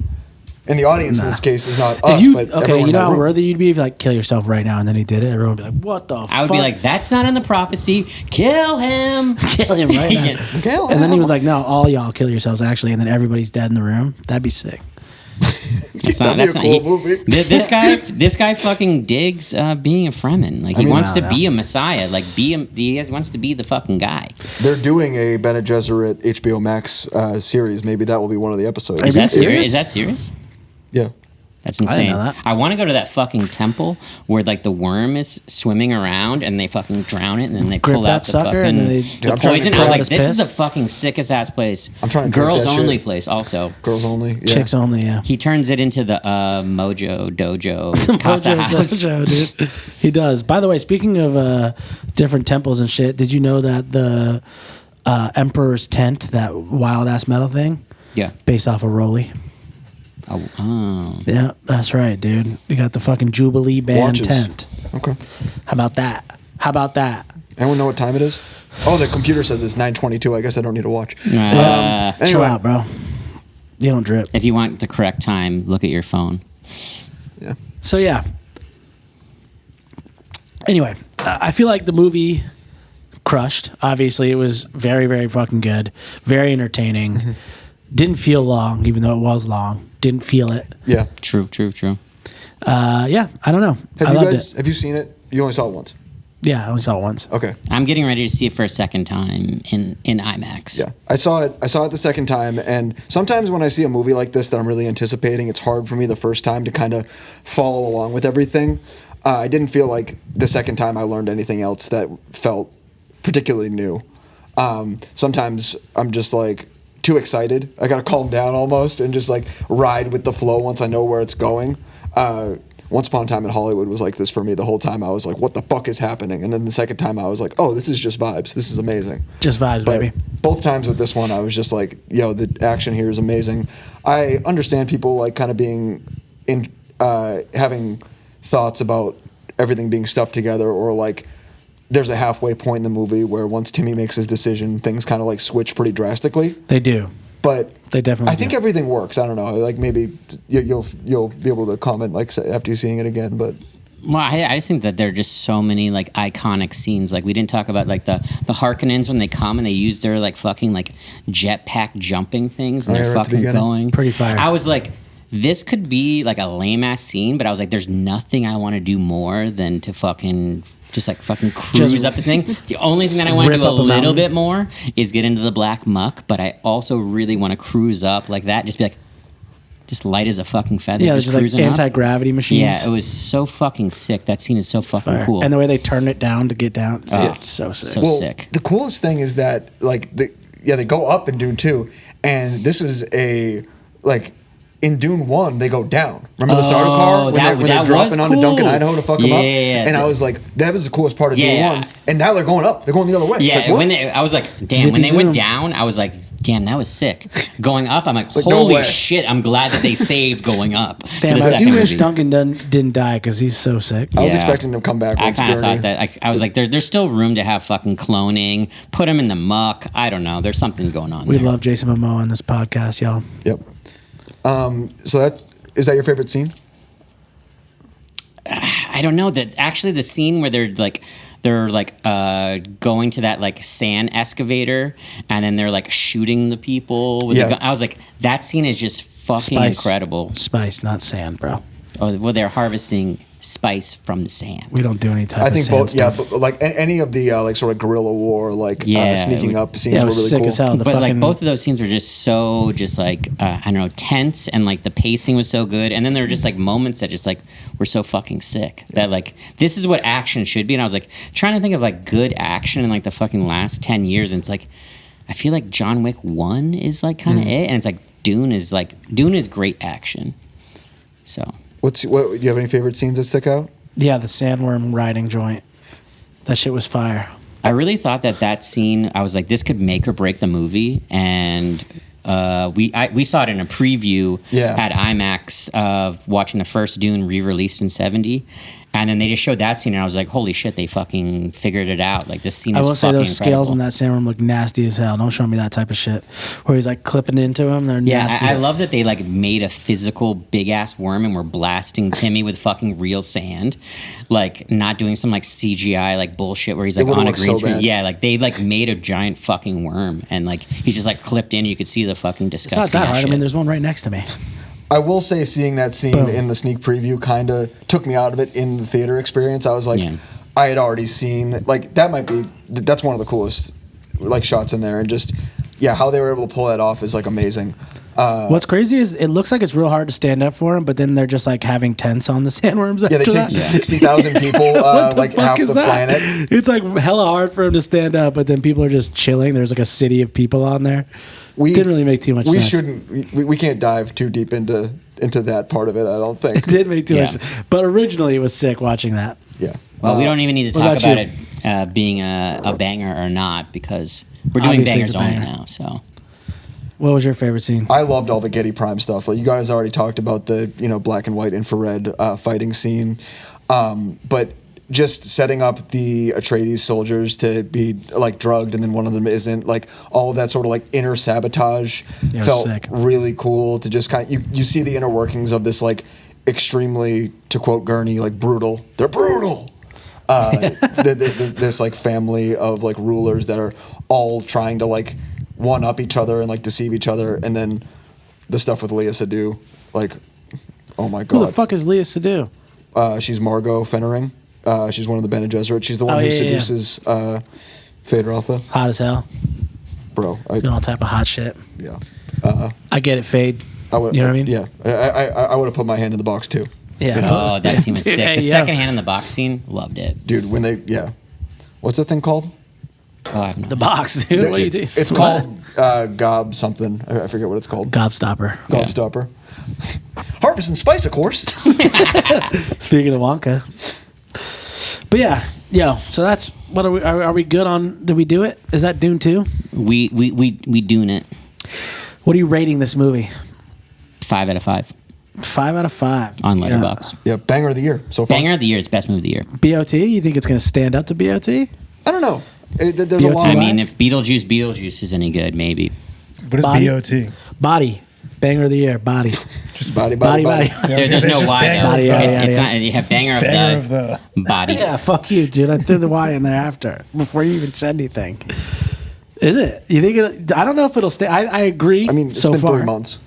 Speaker 2: And the audience in this case is not us, but
Speaker 1: okay,
Speaker 2: everyone
Speaker 1: you
Speaker 2: in
Speaker 1: know
Speaker 2: that
Speaker 1: how
Speaker 2: room.
Speaker 1: worthy you'd be if like kill yourself right now, and then he did it. Everyone would be like, "What the?"
Speaker 4: I would be like, that's not in the prophecy. Kill him.
Speaker 1: kill him right now.
Speaker 4: Yeah.
Speaker 2: Kill
Speaker 1: And then he
Speaker 2: him.
Speaker 1: was like, "No, all y'all kill yourselves actually," and then everybody's dead in the room. That'd be sick.
Speaker 4: That's
Speaker 2: That'd
Speaker 4: not.
Speaker 2: be a cool movie.
Speaker 4: This guy fucking digs being a Fremen. Like he
Speaker 2: mean,
Speaker 4: wants
Speaker 1: I
Speaker 4: to
Speaker 1: don't
Speaker 4: be a messiah. Like he wants to be the fucking guy.
Speaker 2: They're doing a Bene Gesserit HBO Max series. Maybe that will be one of the episodes.
Speaker 4: Is that serious?
Speaker 1: serious?
Speaker 4: Is that serious?
Speaker 2: Yeah.
Speaker 4: That's
Speaker 1: didn't
Speaker 4: insane.
Speaker 1: know that.
Speaker 4: I want to go to that fucking temple where like the worm is swimming around and they fucking drown it and then they
Speaker 1: Grip
Speaker 4: pull
Speaker 1: that
Speaker 4: out the
Speaker 1: sucker and
Speaker 4: fucking
Speaker 1: then they-
Speaker 4: the
Speaker 2: I'm trying to
Speaker 4: poison. I
Speaker 2: grab
Speaker 4: was like,
Speaker 1: his
Speaker 4: this is
Speaker 1: piss.
Speaker 4: the fucking sickest ass place.
Speaker 2: I'm trying to drink
Speaker 4: girls
Speaker 2: that
Speaker 4: only
Speaker 2: shit.
Speaker 4: place also.
Speaker 2: Girls only. Yeah.
Speaker 1: Chicks only, yeah.
Speaker 4: He turns it into the Mojo Dojo Casa
Speaker 1: Mojo
Speaker 4: House.
Speaker 1: Dojo, dude. He does. By the way, speaking of different temples and shit, did you know that the Emperor's Tent, that wild ass metal thing,
Speaker 4: Yeah.
Speaker 1: based off of Rolly?
Speaker 4: Oh.
Speaker 1: Yeah, that's right, dude. You got the fucking Jubilee Band
Speaker 2: Watches.
Speaker 1: tent.
Speaker 2: Okay.
Speaker 1: How about that? How about that?
Speaker 2: Anyone know what time it is? Oh, the computer says it's 9:22. I guess I don't need to watch.
Speaker 1: Chill
Speaker 2: Anyway,
Speaker 1: out, bro. You don't drip.
Speaker 4: If you want the correct time, look at your phone.
Speaker 2: yeah.
Speaker 1: So yeah. Anyway, I feel like the movie crushed. Obviously, it was very, very fucking good. Very entertaining.
Speaker 2: Mm-hmm.
Speaker 1: Didn't feel long, even though it was long. Didn't feel it.
Speaker 2: Yeah.
Speaker 4: True.
Speaker 1: Yeah, I don't know. I loved it.
Speaker 2: Have you seen it? You only saw it once.
Speaker 1: Yeah, I only saw it once.
Speaker 2: Okay.
Speaker 4: I'm getting ready to see it for a second time in IMAX.
Speaker 2: Yeah, I saw it the second time, and sometimes when I see a movie like this that I'm really anticipating, it's hard for me the first time to kind of follow along with everything. I didn't feel like the second time I learned anything else that felt particularly new. Sometimes I'm just like too excited. I gotta calm down almost and just like ride with the flow once I know where it's going. Once Upon a Time in Hollywood was like this for me the whole time. I was like, what the fuck is happening? And then the second time I was like, oh, this is just vibes. This is amazing.
Speaker 1: Just vibes,
Speaker 2: But
Speaker 1: baby.
Speaker 2: both times with this one, I was just like, yo, the action here is amazing. I understand people like kind of being in, having thoughts about everything being stuffed together, or like there's a halfway point in the movie where once Timmy makes his decision, things kind of like switch pretty drastically.
Speaker 1: They do.
Speaker 2: But
Speaker 1: They definitely
Speaker 2: I think
Speaker 1: do.
Speaker 2: everything works. I don't know. Like maybe you'll be able to comment like after you seeing it again. But
Speaker 4: Well, I just think that there are just so many like iconic scenes. Like we didn't talk about like the Harkonnens when they come and they use their like fucking like jetpack jumping things and
Speaker 2: Oh, yeah,
Speaker 4: they're
Speaker 2: right at the
Speaker 4: fucking
Speaker 2: beginning.
Speaker 4: going.
Speaker 1: Pretty fire.
Speaker 4: I was like, this could be like a lame ass scene, but I was like, there's nothing I want to do more than to fucking just like fucking cruise
Speaker 1: Just
Speaker 4: up the thing. The only thing that I want to
Speaker 1: rip
Speaker 4: do a
Speaker 1: up a
Speaker 4: little
Speaker 1: mountain.
Speaker 4: bit more is get into the black muck, but I also really want to cruise up like that. Just be like, just light as a fucking feather.
Speaker 1: Yeah,
Speaker 4: just
Speaker 1: there's like
Speaker 4: cruising up.
Speaker 1: anti-gravity machines.
Speaker 4: Yeah, it was so fucking sick. That scene is so fucking
Speaker 1: Fire.
Speaker 4: cool.
Speaker 1: And the way they turn it down to get down, it's so sick.
Speaker 4: So sick.
Speaker 2: the coolest thing is that like they go up in Dune 2, and this is a like. In Dune 1, they go down. Remember the starter car? When they're
Speaker 4: that
Speaker 2: dropping
Speaker 4: was
Speaker 2: onto Duncan,
Speaker 4: cool.
Speaker 2: Idaho to fuck them up?
Speaker 4: Yeah.
Speaker 2: And I was like, that was the coolest part of Dune
Speaker 4: Yeah.
Speaker 2: 1. And now they're going up. They're going the other way. It's
Speaker 4: Yeah,
Speaker 2: like, what?
Speaker 4: I was like, damn. When
Speaker 1: Zippy
Speaker 4: they went
Speaker 1: zoom.
Speaker 4: down, I was like, damn, that was sick. Going up, I'm like,
Speaker 2: like, no
Speaker 4: holy
Speaker 2: way.
Speaker 4: shit! I'm glad that they saved going up. for
Speaker 1: Damn,
Speaker 4: the
Speaker 1: I
Speaker 4: second
Speaker 1: do wish
Speaker 4: movie.
Speaker 1: Duncan didn't die because he's so sick.
Speaker 2: I was
Speaker 4: Yeah.
Speaker 2: expecting him to come back
Speaker 4: I
Speaker 2: once
Speaker 4: kind of
Speaker 2: Gurney.
Speaker 4: thought that. I was like, there's still room to have fucking cloning. Put him in the muck. I don't know. There's something going on.
Speaker 1: We
Speaker 4: there.
Speaker 1: love Jason Momoa on this podcast, y'all.
Speaker 2: Yep. So is that your favorite scene?
Speaker 4: I don't know that actually the scene where they're like going to that like sand excavator and then they're like shooting the people with
Speaker 2: Yeah.
Speaker 4: the gun. I was like, that scene is just fucking incredible.
Speaker 1: Spice, not sand, bro.
Speaker 4: Oh, well, they're harvesting spice from the sand.
Speaker 1: We don't do any type
Speaker 2: I
Speaker 1: of
Speaker 2: think
Speaker 1: sand
Speaker 2: both. Yeah,
Speaker 1: stuff.
Speaker 2: but like any of the like sort of guerrilla war, like sneaking up scenes
Speaker 1: Yeah, it
Speaker 2: were
Speaker 1: was
Speaker 2: really
Speaker 1: sick
Speaker 2: cool.
Speaker 1: as hell. The
Speaker 4: But like
Speaker 1: fucking-
Speaker 4: both of those scenes were just so just like I don't know, tense, and like the pacing was so good, and then there were just like moments that just like were so fucking sick that like this is what action should be. And I was like trying to think of like good action in like the fucking last 10 years, and it's like I feel like John Wick 1 is like kind of it, and it's like Dune is great action. So
Speaker 2: Do you have any favorite scenes that stick out?
Speaker 1: Yeah, the sandworm riding joint. That shit was fire.
Speaker 4: I really thought that scene, I was like, this could make or break the movie. And we saw it in a preview at IMAX of watching the first Dune re-released in 70. And then they just showed that scene, and I was like, holy shit, they fucking figured it out. Like, this scene
Speaker 1: I
Speaker 4: is
Speaker 1: will say
Speaker 4: fucking
Speaker 1: those scales in
Speaker 4: incredible.
Speaker 1: that sandworm look nasty as hell. Don't show me that type of shit. Where he's like clipping into him. They're
Speaker 4: Yeah,
Speaker 1: nasty.
Speaker 4: I love that they like made a physical big ass worm and were blasting Timmy with fucking real sand, like not doing some like CGI like bullshit where he's like
Speaker 2: would've
Speaker 4: on a
Speaker 2: looked
Speaker 4: green
Speaker 2: so
Speaker 4: screen.
Speaker 2: bad.
Speaker 4: Yeah, like they like made a giant fucking worm and like he's just like clipped in. You could see the fucking
Speaker 1: It's not
Speaker 4: disgusting.
Speaker 1: that
Speaker 4: ass
Speaker 1: hard. I
Speaker 4: shit.
Speaker 1: mean, there's one right next to me.
Speaker 2: I will say seeing that scene
Speaker 1: Boom.
Speaker 2: in the sneak preview kind of took me out of it in the theater experience. I was like,
Speaker 4: Yeah.
Speaker 2: I had already seen, like, that's one of the coolest, like, shots in there. And just, yeah, how they were able to pull that off is, like, amazing.
Speaker 1: What's crazy is it looks like it's real hard to stand up for him, but then they're just like having tents on the sandworms
Speaker 2: Yeah, they
Speaker 1: after
Speaker 2: take
Speaker 1: that.
Speaker 2: 60,000 people,
Speaker 1: What the
Speaker 2: like,
Speaker 1: fuck
Speaker 2: half
Speaker 1: is
Speaker 2: the
Speaker 1: that?
Speaker 2: planet.
Speaker 1: It's like hella hard for him to stand up, but then people are just chilling. There's like a city of people on there. Didn't really make too much sense.
Speaker 2: We can't dive too deep into that part of it, I don't think.
Speaker 1: It did make too
Speaker 4: Yeah.
Speaker 1: much sense. But originally it was sick watching that.
Speaker 2: Yeah.
Speaker 4: Well, we don't even need to
Speaker 1: what
Speaker 4: talk
Speaker 1: about
Speaker 4: about it being a banger or not because we're doing
Speaker 1: Obviously it's
Speaker 4: bangers
Speaker 1: a
Speaker 4: only
Speaker 1: banger.
Speaker 4: now. So
Speaker 1: What was your favorite scene?
Speaker 2: I loved all the Getty Prime stuff. Like, you guys already talked about the black and white infrared fighting scene, but just setting up the Atreides soldiers to be like drugged and then one of them isn't, like all of that sort of like inner sabotage
Speaker 1: Yeah, it was
Speaker 2: felt
Speaker 1: sick.
Speaker 2: really cool to just kind of you see the inner workings of this like extremely, to quote Gurney, like brutal. They're brutal. this like family of like rulers that are all trying to like one up each other and like deceive each other, and then the stuff with Lea Seydoux, like, oh my god,
Speaker 1: Who the fuck is Lea Seydoux?
Speaker 2: She's Margot Fennering. She's one of the Bene Gesserit. She's the one who
Speaker 1: yeah,
Speaker 2: seduces Fade
Speaker 1: Hot as hell.
Speaker 2: Bro,
Speaker 1: Doing all type of hot shit.
Speaker 2: yeah.
Speaker 1: I get it, Fade.
Speaker 2: I would,
Speaker 1: you know what I mean?
Speaker 2: Yeah, I would have put my hand in the box too.
Speaker 1: Yeah.
Speaker 4: Oh, that scene was
Speaker 1: Dude,
Speaker 4: sick.
Speaker 1: hey,
Speaker 4: The
Speaker 1: yo.
Speaker 4: second hand in the box scene, loved it.
Speaker 2: Dude, when they, what's that thing called?
Speaker 4: Oh, I have no
Speaker 1: The box, dude. What are you doing?
Speaker 2: It's called Gob something. I forget what it's called.
Speaker 1: Gobstopper.
Speaker 2: Gobstopper. Harvest and Spice, of course.
Speaker 1: Speaking of Wonka. But yeah, so that's what are we good on? Did we do it? Is that Dune 2?
Speaker 4: We doing it.
Speaker 1: What are you rating this movie?
Speaker 4: 5 out of 5
Speaker 1: 5 out of 5
Speaker 4: on Letterboxd.
Speaker 2: Yeah, banger of the year so far.
Speaker 4: Banger of the year. It's best movie of the year.
Speaker 1: BOT? You think it's going to stand up to BOT?
Speaker 2: I don't know. There's a
Speaker 1: BOT.
Speaker 2: lot.
Speaker 4: I
Speaker 1: Right.
Speaker 4: mean, if Beetlejuice is any good, maybe.
Speaker 3: What is
Speaker 1: Body?
Speaker 3: BOT?
Speaker 1: Body. Banger of the year. Body.
Speaker 2: Just body.
Speaker 1: Body.
Speaker 3: Yeah, I was
Speaker 4: There's
Speaker 3: gonna say,
Speaker 4: no
Speaker 3: it's just
Speaker 4: Y
Speaker 3: banger
Speaker 4: though.
Speaker 1: Body, yeah,
Speaker 4: It's
Speaker 1: yeah.
Speaker 4: not. You have banger
Speaker 3: Banger
Speaker 4: of the body.
Speaker 1: Yeah, fuck you, dude. I threw the Y in there after, before you even said anything. Is it? You think I don't know if it'll stay. I agree
Speaker 2: I mean, it's
Speaker 1: so
Speaker 2: been
Speaker 1: far.
Speaker 2: 3 months.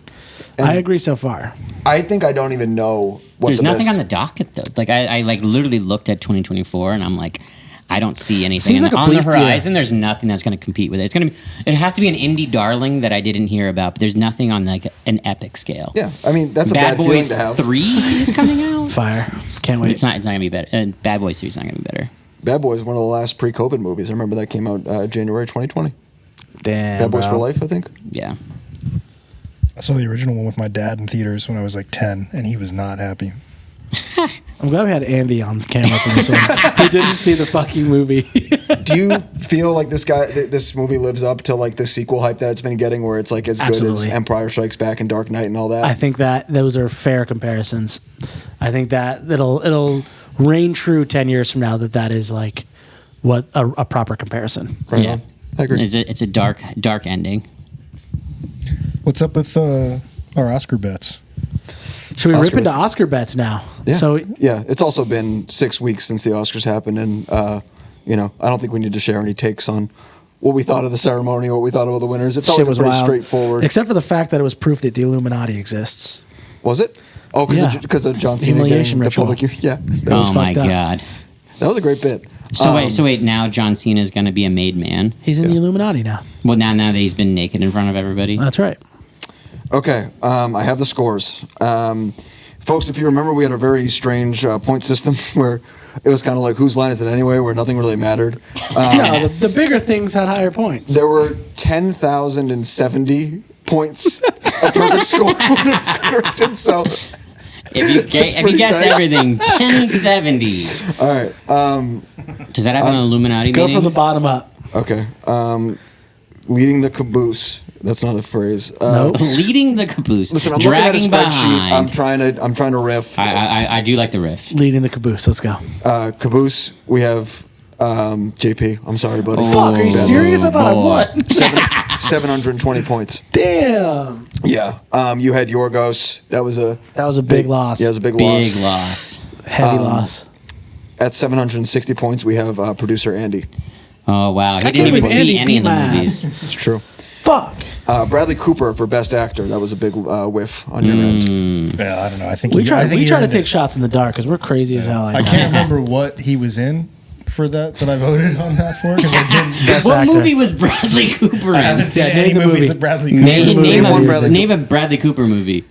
Speaker 1: I agree so far.
Speaker 2: I think I don't even know what
Speaker 4: There's
Speaker 2: the
Speaker 4: nothing
Speaker 2: best.
Speaker 4: on the docket though. Like I like literally looked at 2024 and I'm like, I don't see anything
Speaker 1: Seems like a
Speaker 4: on the
Speaker 1: bleak year.
Speaker 4: horizon. There's nothing that's going to compete with it. It'd have to be an indie darling that I didn't hear about. But there's nothing on like an epic scale.
Speaker 2: Yeah, I mean that's a
Speaker 4: Bad
Speaker 2: bad feeling
Speaker 4: Boys
Speaker 2: to have.
Speaker 4: 3 is coming out.
Speaker 1: Fire. Can't wait.
Speaker 4: It's not going to be better. And Bad Boys 3 is not going to be better.
Speaker 2: Bad Boys, one of the last pre-COVID movies. I remember that came out January 2020.
Speaker 1: Damn.
Speaker 2: Bad Boys
Speaker 1: bro.
Speaker 2: for Life, I think.
Speaker 4: Yeah.
Speaker 3: I saw the original one with my dad in theaters when I was like 10, and he was not happy.
Speaker 1: I'm glad we had Andy on camera for this one. He didn't see the fucking movie.
Speaker 2: Do you feel like this movie lives up to like the sequel hype that it's been getting, where it's like as good as
Speaker 1: Absolutely.
Speaker 2: Empire Strikes Back and Dark Knight and all that?
Speaker 1: I think that those are fair comparisons. I think that it'll reign true 10 years from now that is like what a proper comparison.
Speaker 2: Right
Speaker 4: Yeah.
Speaker 2: on. I agree.
Speaker 4: It's a dark ending.
Speaker 3: What's up with our Oscar bets?
Speaker 1: Should we
Speaker 2: Oscar
Speaker 1: rip into
Speaker 2: bets.
Speaker 1: Oscar bets now?
Speaker 2: Yeah.
Speaker 1: So
Speaker 2: Yeah, it's also been 6 weeks since the Oscars happened, and I don't think we need to share any takes on what we thought of the ceremony or what we thought of the winners. It felt
Speaker 1: shit
Speaker 2: like
Speaker 1: was
Speaker 2: pretty
Speaker 1: wild.
Speaker 2: straightforward.
Speaker 1: Except for the fact that it was proof that the Illuminati exists.
Speaker 2: Was it? Oh, because of John Cena
Speaker 1: Humiliation
Speaker 2: getting the
Speaker 1: ritual.
Speaker 2: public. Yeah,
Speaker 1: was
Speaker 4: Oh my
Speaker 1: fucked up.
Speaker 4: god.
Speaker 2: that was a great bit.
Speaker 4: So wait. Now John Cena is going to be a made man.
Speaker 1: He's in the Illuminati now.
Speaker 4: Well, now that he's been naked in front of everybody.
Speaker 1: That's right.
Speaker 2: Okay, I have the scores. Folks, if you remember, we had a very strange point system where it was kind of like, whose line is it anyway, where nothing really mattered.
Speaker 1: No, the bigger things had higher points.
Speaker 2: There were 10,070 points. A perfect score would have corrected, so...
Speaker 4: If you
Speaker 2: pretty
Speaker 4: guess
Speaker 2: tight.
Speaker 4: everything, 1070.
Speaker 2: All right,
Speaker 4: Does that have an Illuminati
Speaker 1: Go
Speaker 4: meaning?
Speaker 1: from the bottom up.
Speaker 2: okay. Leading the caboose. That's not a phrase.
Speaker 1: Nope.
Speaker 4: Leading the caboose.
Speaker 2: Listen, I'm looking at a
Speaker 4: dragging
Speaker 2: spreadsheet.
Speaker 4: behind.
Speaker 2: I'm trying to riff.
Speaker 4: I do like the riff.
Speaker 1: Leading the caboose. Let's go.
Speaker 2: Caboose, we have JP. I'm sorry, buddy.
Speaker 4: Oh.
Speaker 1: Fuck, are you
Speaker 2: Bad
Speaker 1: serious? I thought I
Speaker 4: boy.
Speaker 1: won.
Speaker 2: 720 points.
Speaker 1: Damn.
Speaker 2: Yeah. You had Yorgos. That was a
Speaker 1: big loss.
Speaker 2: Yeah, it was a big
Speaker 4: Big
Speaker 2: loss.
Speaker 4: loss.
Speaker 1: Heavy loss.
Speaker 2: At 760 points, we have producer Andy.
Speaker 4: Oh wow, he
Speaker 1: can't
Speaker 4: didn't even
Speaker 1: believe
Speaker 4: see
Speaker 1: Andy
Speaker 4: any of the
Speaker 1: beat my
Speaker 4: movies.
Speaker 2: It's true.
Speaker 1: Fuck.
Speaker 2: Bradley Cooper for Best Actor. That was a big whiff on your end.
Speaker 3: Yeah, I don't know. I think
Speaker 1: We
Speaker 3: I
Speaker 1: try
Speaker 3: think
Speaker 1: to
Speaker 3: he
Speaker 1: take
Speaker 3: earned it.
Speaker 1: shots in the dark because we're crazy as hell.
Speaker 3: I can't remember what he was in for that I voted on that for because I didn't.
Speaker 1: Best
Speaker 4: What
Speaker 1: actor.
Speaker 4: movie was Bradley Cooper
Speaker 3: I
Speaker 4: in?
Speaker 3: haven't seen
Speaker 1: Yeah,
Speaker 3: any
Speaker 1: name the
Speaker 3: movies
Speaker 1: movie.
Speaker 3: that Bradley Cooper.
Speaker 4: Name
Speaker 2: one Bradley
Speaker 4: a Bradley Cooper movie.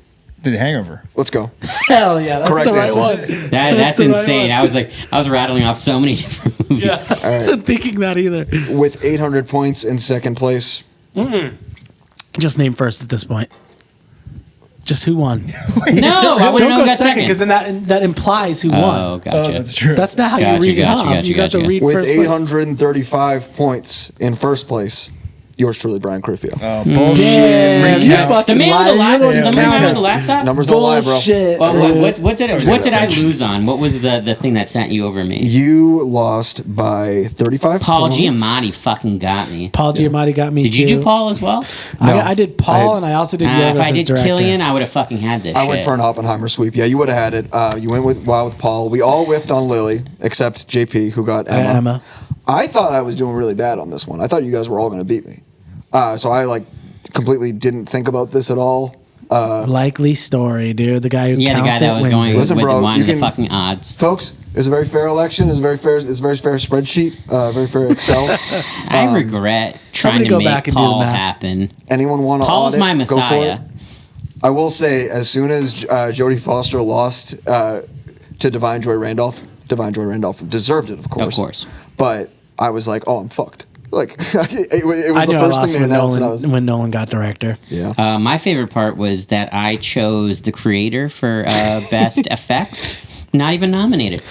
Speaker 3: The Hangover.
Speaker 2: Let's go.
Speaker 1: Hell yeah, that's
Speaker 2: Correct
Speaker 1: the right
Speaker 2: answer.
Speaker 1: one.
Speaker 4: That's
Speaker 1: the right
Speaker 4: insane.
Speaker 1: one.
Speaker 4: I was rattling off so many different movies.
Speaker 1: Yeah, I wasn't thinking that either.
Speaker 2: With 800 points in second place.
Speaker 1: Just name first at this point. Just who won?
Speaker 4: No, I wouldn't
Speaker 1: Don't
Speaker 4: know
Speaker 1: go
Speaker 4: who got
Speaker 1: second because then that implies who
Speaker 4: Oh,
Speaker 1: won.
Speaker 4: gotcha.
Speaker 3: Oh, that's true.
Speaker 1: That's not how
Speaker 4: Gotcha,
Speaker 1: you read it
Speaker 4: gotcha,
Speaker 1: off.
Speaker 4: gotcha,
Speaker 1: You got to
Speaker 4: gotcha.
Speaker 1: read
Speaker 2: With
Speaker 1: first. place.
Speaker 2: 835 points in first place. Yours truly, Bryan Criffio.
Speaker 3: Bullshit.
Speaker 1: Damn, you
Speaker 3: Recap.
Speaker 1: fucking
Speaker 4: The man with the
Speaker 1: liar.
Speaker 4: laptop.
Speaker 1: You
Speaker 4: The
Speaker 1: don't
Speaker 4: man
Speaker 1: count
Speaker 4: with the laptop.
Speaker 2: Numbers don't lie, bro.
Speaker 1: Bullshit.
Speaker 4: Well, what did I lose on? What was the thing that sent you over me?
Speaker 2: You lost by 35
Speaker 4: Paul
Speaker 2: points.
Speaker 4: Giamatti fucking got me.
Speaker 1: Paul Giamatti got me.
Speaker 4: Did you do Paul as well?
Speaker 2: No.
Speaker 1: I did Paul, and I also did Yorgos
Speaker 4: If I
Speaker 1: as
Speaker 4: did
Speaker 1: director.
Speaker 4: Killian, I would have fucking had this.
Speaker 2: I went
Speaker 4: shit.
Speaker 2: for an Oppenheimer sweep. Yeah, you would have had it. You went with Paul. We all whiffed on Lily, except JP, who got Emma.
Speaker 1: Emma.
Speaker 2: I thought I was doing really bad on this one. I thought you guys were all going to beat me. So I completely didn't think about this at all.
Speaker 1: Likely story, dude. The guy who
Speaker 4: the guy
Speaker 1: counts
Speaker 4: that
Speaker 1: it
Speaker 4: was
Speaker 1: wins
Speaker 4: going
Speaker 1: it.
Speaker 2: Listen,
Speaker 4: with
Speaker 2: bro,
Speaker 4: one
Speaker 2: you
Speaker 4: of the
Speaker 2: can-
Speaker 4: fucking odds.
Speaker 2: Folks, it's a very fair election. It's a very fair spreadsheet. Very fair Excel.
Speaker 4: I regret trying
Speaker 1: somebody
Speaker 4: to
Speaker 1: go
Speaker 4: make
Speaker 1: back and do the
Speaker 4: Paul
Speaker 1: math.
Speaker 4: happen.
Speaker 2: Anyone want to
Speaker 4: Paul's
Speaker 2: audit?
Speaker 4: my
Speaker 2: Go for
Speaker 4: messiah.
Speaker 2: it. I will say, as soon as Jodie Foster lost to Divine Joy Randolph deserved it, of course.
Speaker 4: Of course.
Speaker 2: But I was like, oh, I'm fucked. It was
Speaker 1: I
Speaker 2: the
Speaker 1: knew I
Speaker 2: first
Speaker 1: lost
Speaker 2: thing they
Speaker 1: when
Speaker 2: announced, and I was
Speaker 1: when Nolan got director.
Speaker 2: yeah.
Speaker 4: My favorite part was that I chose the creator for best effects. Not even nominated.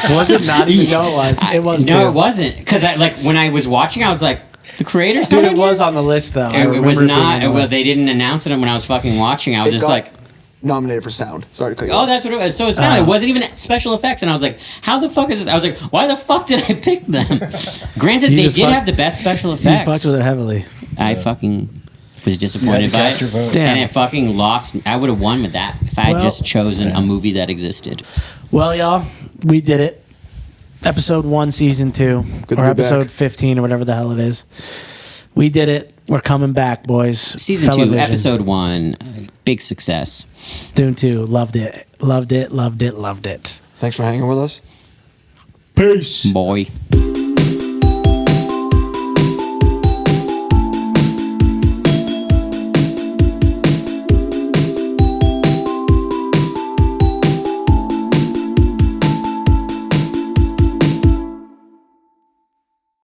Speaker 1: Was it not even? No, it was. It was.
Speaker 4: No,
Speaker 1: too.
Speaker 4: it wasn't. Because when I was watching, I was like, the creator's
Speaker 1: Dude,
Speaker 4: not
Speaker 1: it
Speaker 4: in
Speaker 1: was
Speaker 4: here?
Speaker 1: on the list though. I
Speaker 4: It was
Speaker 1: remember
Speaker 4: not.
Speaker 1: being on the list.
Speaker 4: They didn't announce it when I was fucking watching. I was
Speaker 2: It
Speaker 4: just
Speaker 2: got
Speaker 4: like,
Speaker 2: nominated for sound. Sorry to cut you
Speaker 4: oh,
Speaker 2: off.
Speaker 4: that's what it was. So it sounded. It wasn't even special effects, and I was like, how the fuck is this? I was like, why the fuck did I pick them? Granted,
Speaker 1: You
Speaker 4: they
Speaker 1: just
Speaker 4: did
Speaker 1: fucked-
Speaker 4: have the best special
Speaker 1: You
Speaker 4: effects.
Speaker 1: fucked with it heavily.
Speaker 4: I fucking was
Speaker 3: You
Speaker 4: disappointed
Speaker 3: had to
Speaker 4: by
Speaker 3: cast
Speaker 4: it.
Speaker 3: your vote.
Speaker 1: Damn.
Speaker 4: And it fucking lost. I would have won with that if I had
Speaker 1: Well,
Speaker 4: just chosen a movie that existed.
Speaker 1: Well, y'all, we did it. Episode 1, season 2,
Speaker 2: Good to
Speaker 1: or
Speaker 2: be
Speaker 1: episode
Speaker 2: back.
Speaker 1: 15, or whatever the hell it is. We did it. We're coming back, boys.
Speaker 4: Season 2,
Speaker 1: Fellavision.
Speaker 4: episode 1, big success.
Speaker 1: Dune 2. Loved it. Loved it. Loved it. Loved it.
Speaker 2: Thanks for hanging with us.
Speaker 1: Peace.
Speaker 4: Boy.